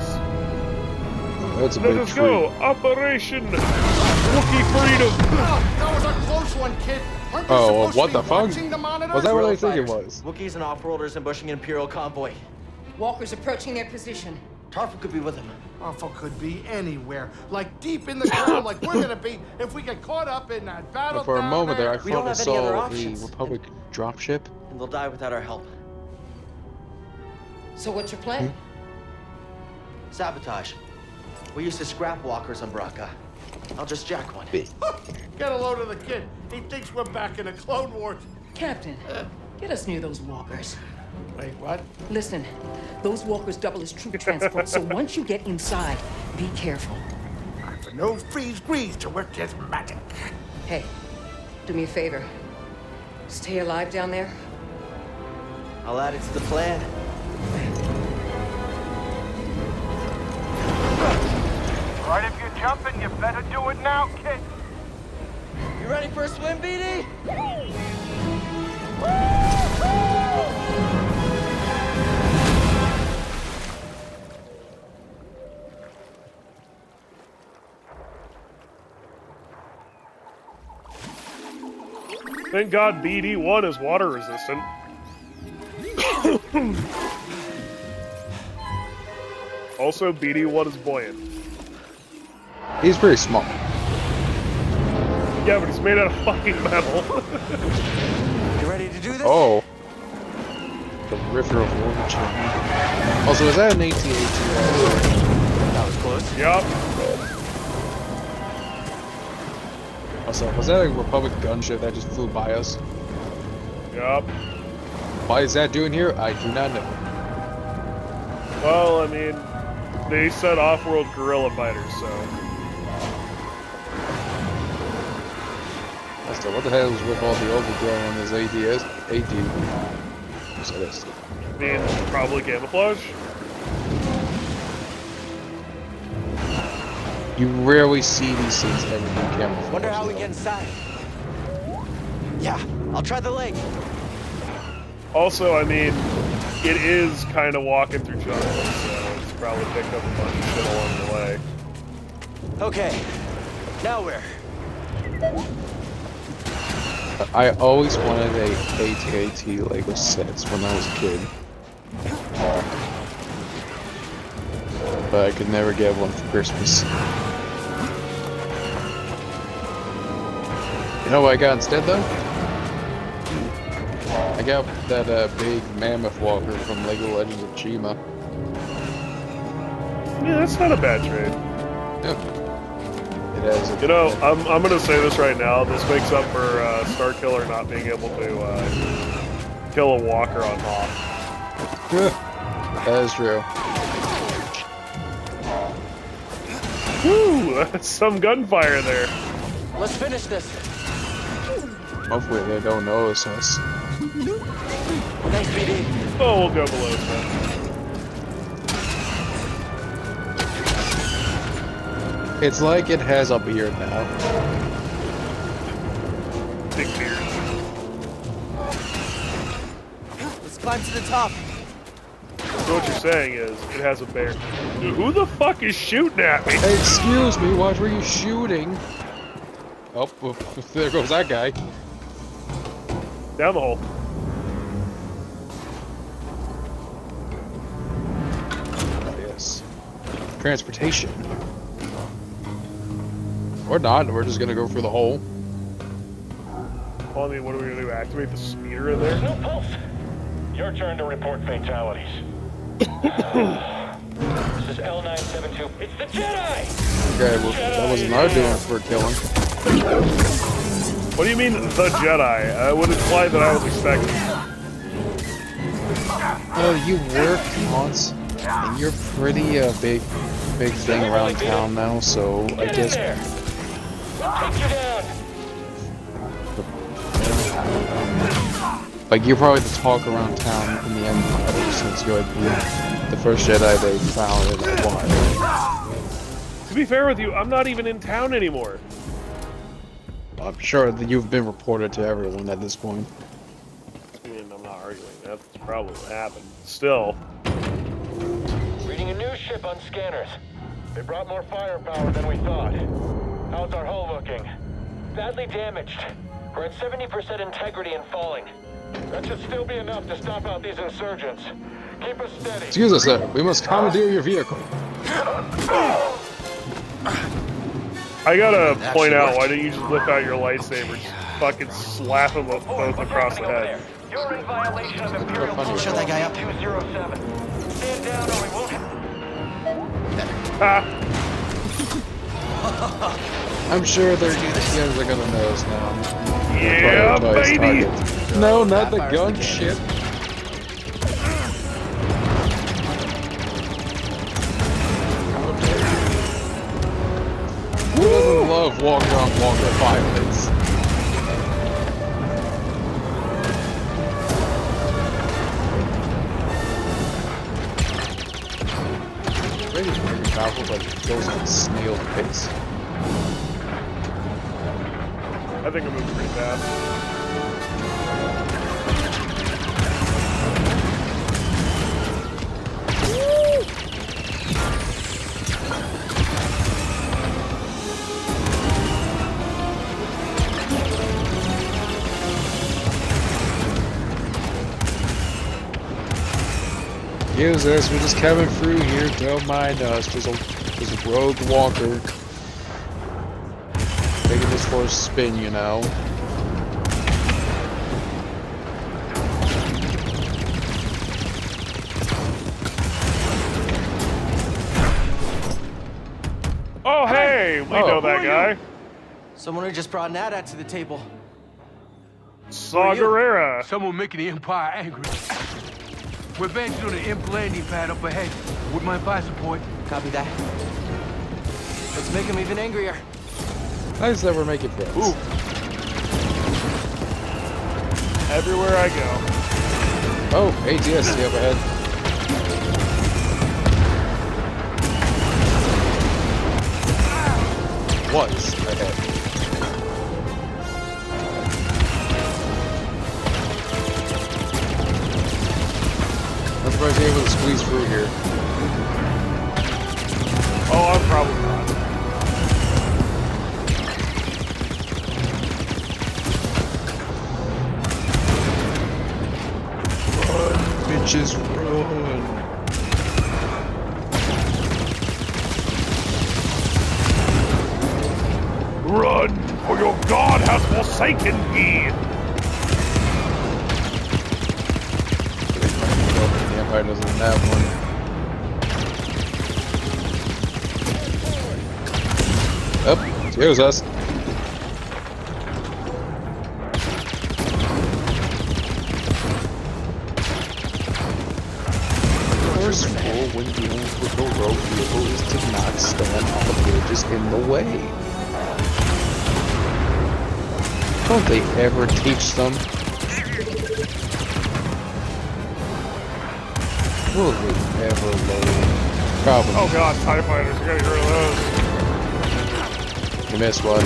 That's a
Let
big
us
tree.
go! Operation Wookiee Freedom!
Oh, that was a close one, kid. Aren't you
Oh,
supposed
what
to
the
be
fuck?
watching the monitors?
Was that what I
Guerrilla
think it
fighters.
was?
Wookiees and off-worlders ambushing an Imperial convoy.
Walkers approaching their position.
Tarful could be with them.
Alpha could be anywhere, like deep in the ground, like we're gonna be if we get caught up in that battle.
For a
down
moment there, I
We don't
thought I
have any other
saw a
options.
Republic dropship.
And they'll die without our help.
So what's your plan?
Sabotage. We used to scrap walkers on Braca. I'll just jack one.
Get a load of the kid. He thinks we're back in the Clone Wars.
Captain, get us near those walkers.
Wait, what?
Listen, those walkers double as troop transport, so once you get inside, be careful.
For no freeze grease to work his magic.
Hey, do me a favor. Stay alive down there.
I'll add it to the plan.
Right, if you're jumping, you better do it now, kid.
You ready for a swim, BD?
Thank God BD1 is water resistant. Also, BD1 is buoyant.
He's pretty small.
Yeah, but he's made out of fucking metal.
You ready to do this?
Oh. The River of Origin. Also, is that an 1818?
That was close.
Yup.
Also, was that a Republic gunship that just flew by us?
Yup.
Why is that doing here? I do not know.
Well, I mean, they said off-world guerrilla fighters, so.
So what the hell is with all the overgrown on his ADS? So this.
I mean, probably camouflage.
You rarely see these things ever be camouflaged.
Wonder how we get inside. Yeah, I'll try the leg.
Also, I mean, it is kind of walking through jungle, so it's probably picked up a bunch of shit along the way.
Okay, now where?
I always wanted a AT-AT Lego sets when I was a kid. But I could never get one for Christmas. You know what I got instead, though? I got that big mammoth walker from Lego Legends of Chima.
Yeah, that's not a bad trade.
Yeah. It has.
You know, I'm gonna say this right now. This makes up for Starkiller not being able to kill a walker on Hoth.
That is true.
Woo! That's some gunfire there.
Let's finish this.
Hopefully they don't notice us.
Thanks, BD.
Oh, we'll go below that.
It's like it has a beard now.
Big beard.
Let's climb to the top.
So what you're saying is, it has a bear. Dude, who the fuck is shooting at me?
Hey, excuse me, why were you shooting? Oh, well, there goes that guy.
Down the hole.
Oh, yes. Transportation. Or not, we're just gonna go through the hole.
Well, I mean, what are we gonna do? Activate the speeder in there?
No pulse. Your turn to report fatalities. This is L972. It's the Jedi!
Okay, well, that wasn't our doing for killing.
What do you mean, the Jedi? I would imply that I was expecting.
Oh, you worked once, and you're pretty big thing around town now, so I guess...
Take you down!
Like, you're probably the talk around town in the Empire since you're the first Jedi they found in a while.
To be fair with you, I'm not even in town anymore.
I'm sure that you've been reported to everyone at this point.
I mean, I'm not arguing. That's probably what happened. Still.
Reading a new ship on scanners. They brought more firepower than we thought. How's our hull looking? Badly damaged. We're at 70% integrity and falling. That should still be enough to stop out these insurgents. Keep us steady.
Excuse us, sir. We must commandeer your vehicle.
I gotta point out, why don't you just whip out your lightsaber, just fucking slap him both across the head.
You're in violation of Imperial Protocol
Shut that guy up.
207. Stand down or we won't.
Ha!
I'm sure you guys are gonna notice now.
Yeah, baby!
No, not the gun shit. Who doesn't love walking on Walker violence? Raiders are pretty powerful, but it goes at a snail pace.
I think I'm moving pretty fast.
Use this, we're just coming through here, don't mind us. There's a rogue walker. Taking this for a spin, you know.
Oh, hey! We know that guy.
Someone who just brought Nada to the table.
Saw Gerrera.
Someone making the Empire angry. We're advancing on the imp landing pad up ahead. Would mind fire support?
Copy that. Let's make him even angrier.
Nice that we're making friends.
Ooh. Everywhere I go.
Oh, ATST up ahead. Was ahead. I'm surprised you're able to squeeze through here.
Oh, I'm probably not.
Bitches, run!
Run, for your god has forsaken me!
The Empire doesn't have one. Oh, here's us. First rule when dealing with a rogue vehicle is to not stand on the bridges in the way. Don't they ever teach them? Will they ever learn? Probably.
Oh god, TIE fighters, you gotta get rid of those.
You missed one.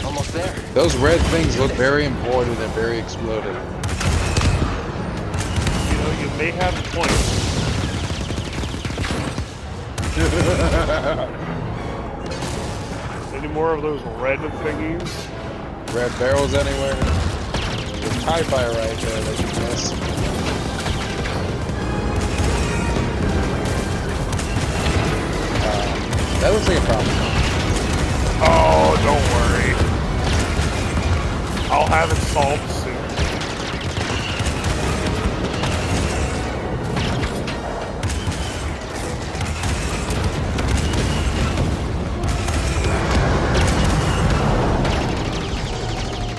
Almost there.
Those red things look very important and very exploded.
You know, you may have a point. Any more of those red thingies?
Red barrels anywhere? There's a TIE fighter right there that you missed. That looks like a problem.
Oh, don't worry. I'll have it solved soon.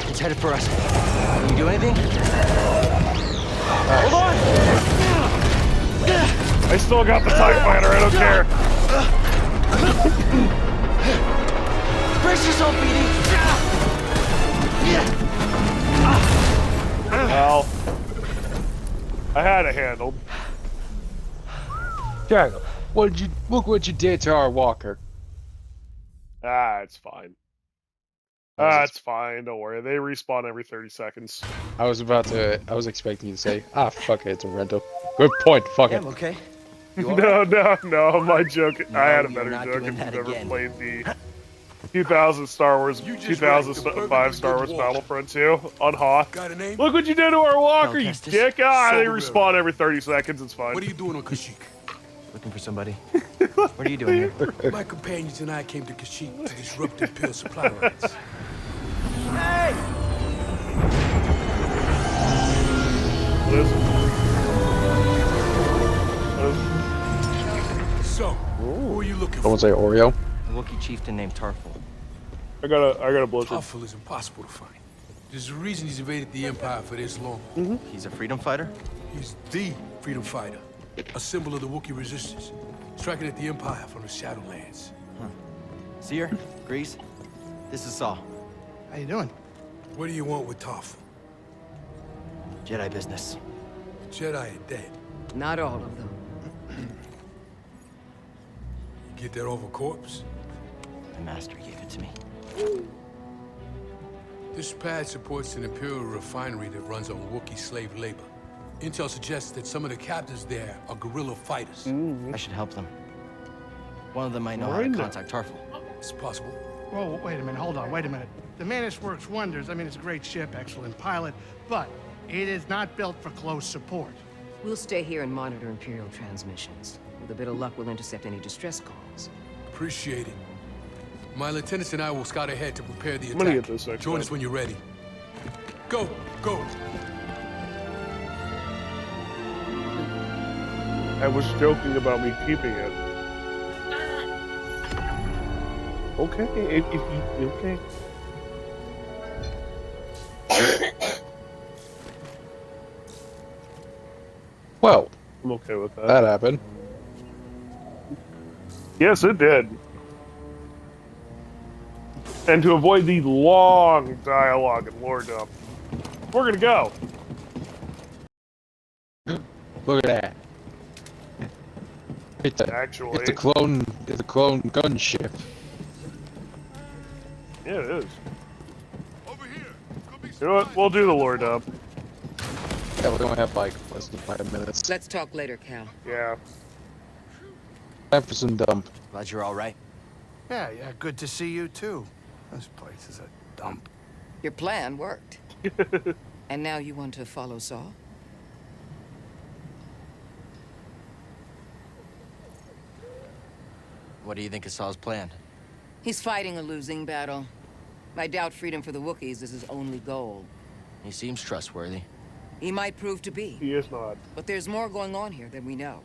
It's headed for us. Can you do anything? Hold on!
I still got the TIE fighter, I don't care.
Brace yourself, BD!
Well, I had it handled.
Shackle, look what you did to our walker.
Ah, it's fine. Ah, it's fine, don't worry. They respawn every 30 seconds.
I was expecting you to say, ah, fuck it, it's a rental. Good point, fuck
Yeah,
it.
I'm okay.
No, my joke.
No,
I had a
you're
better
not
joke
doing
if
that
you've ever
again.
played the 2000 Star Wars,
You just
2005
wrecked
Star
the
Wars
perfectly
Battlefront 2 on Hawk.
Got a name?
Look what you did to our walker, you
Kestis.
dick! Ah, they
So
respawn every 30 seconds, it's fine.
What are you doing on Kashyyyk?
Looking for somebody. What are you doing here?
My companions and I came to Kashyyyk to disrupt the Imperial supply lines.
Hey!
What is it? What is it?
So, who are you looking
Someone
for?
say Oreo?
A Wookiee chieftain named Tarful.
I got a blizzard.
Tarful is impossible to find. There's a reason he's evaded the Empire for this long.
He's a freedom fighter?
He's the freedom fighter, a symbol of the Wookiee resistance, striking at the Empire from the Shadowlands.
Seer? Grease? This is Saw.
How you doing?
What do you want with Tarful?
Jedi business.
Jedi are dead.
Not all of them.
You get that off a corpse?
My master gave it to me.
This pad supports an Imperial refinery that runs on Wookiee slave labor. Intel suggests that some of the captives there are guerrilla fighters.
I should help them. One of them might know how to contact Tarful.
It's possible.
Whoa, wait a minute, hold on, wait a minute. The Mantis works wonders. I mean, it's a great ship, excellent pilot, but it is not built for close support.
We'll stay here and monitor Imperial transmissions. With a bit of luck, we'll intercept any distress calls.
Appreciate it. My lieutenants and I will scout ahead to prepare the
I'm gonna
attack.
get this next
Join
time.
us when you're ready. Go, go.
I was joking about me keeping it. Okay, if you okay.
Well,
I'm okay with that.
that happened.
Yes, it did. And to avoid the long dialogue and lore dump, we're gonna go.
Look at that.
Actually,
It's a clone gunship.
Yeah, it is.
Over here. Could be
You know what? We'll do the lore dump.
Yeah, we only have like less than 5 minutes.
Let's talk later, Cal.
Yeah.
Time for some dump.
Glad you're all right.
Yeah, good to see you, too. This place is a dump.
Your plan worked. And now you want to follow Saul?
What do you think of Saw's plan?
He's fighting a losing battle. I doubt freedom for the Wookiees is his only goal.
He seems trustworthy.
He might prove to be.
He is not.
But there's more going on here than we know.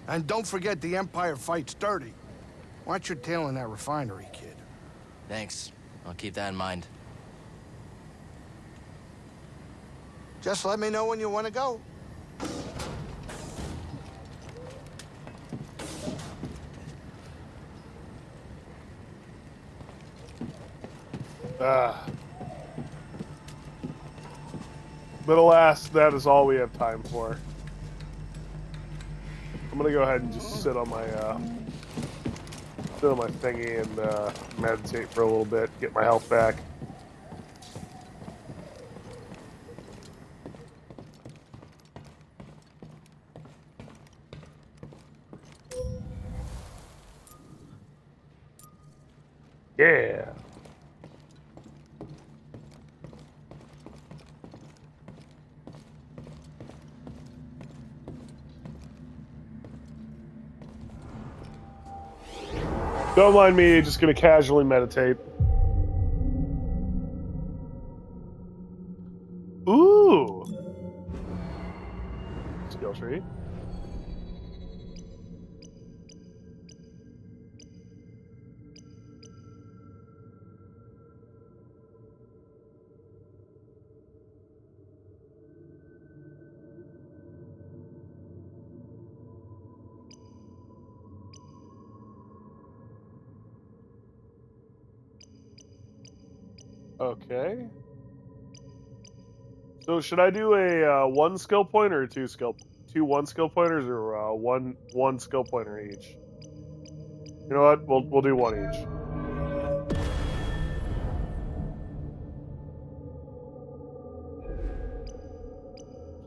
And don't forget the Empire fights dirty. Watch your tail in that refinery, kid.
Thanks. I'll keep that in mind.
Just let me know when you want to go.
But alas, that is all we have time for. I'm gonna go ahead and just sit on my thingy and meditate for a little bit, get my health back. Yeah. Don't mind me, just gonna casually meditate. Ooh! Skill tree. Okay. So should I do a one skill point or two one skill pointers or one skill pointer each? You know what? We'll do one each.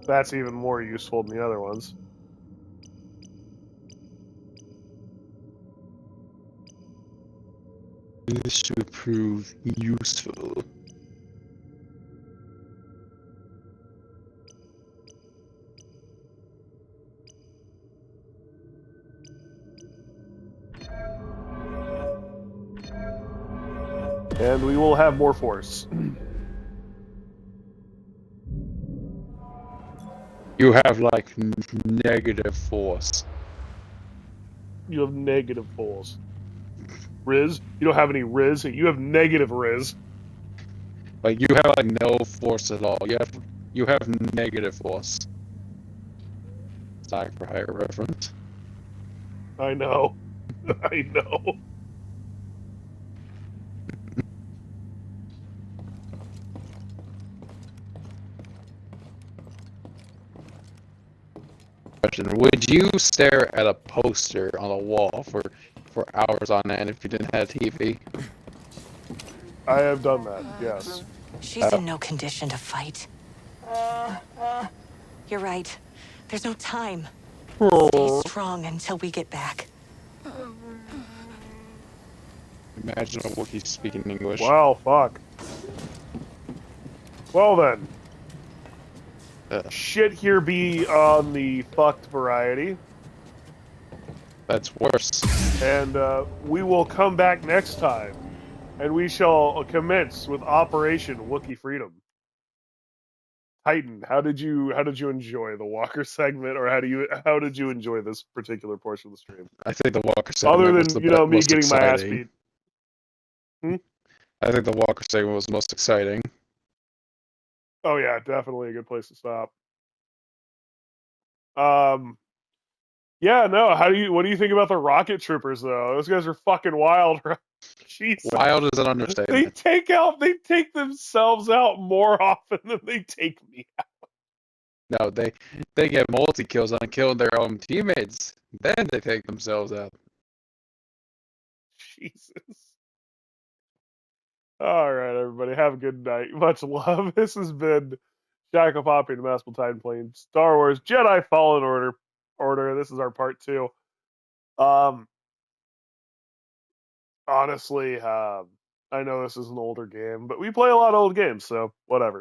That's even more useful than the other ones.
This should prove useful.
And we will have more force.
You have like negative force.
You have negative force. Riz? You don't have any Riz. You have negative Riz.
Like you have like no force at all. You have negative force. Sorry for higher reference.
I know. I know.
Question: would you stare at a poster on a wall for hours on end if you didn't have TV?
I have done that, yes.
She's in no condition to fight. You're right. There's no time. Stay strong until we get back.
Imagine a Wookiee speaking English.
Wow, fuck. Well then. Shit here be on the fucked variety.
That's worse.
And we will come back next time. And we shall commence with Operation Wookiee Freedom. Titan, how did you enjoy the Walker segment, or how did you enjoy this particular portion of the stream?
I think the Walker segment
Other
was
than
the
me
most
getting my ass
exciting.
beat.
I think the Walker segment was most exciting.
Oh yeah, definitely a good place to stop. Yeah, no. What do you think about the rocket troopers though? Those guys are fucking wild, right? Jesus.
Wild is an
They
understatement.
take themselves out more often than they take me out.
No, they get multi kills on killing their own teammates. Then they take themselves out.
Jesus. All right, everybody. Have a good night. Much love. This has been Shackle Popping the Massive Time playing Star Wars Jedi Fallen Order. This is our part 2. Honestly, I know this is an older game, but we play a lot of old games, so whatever.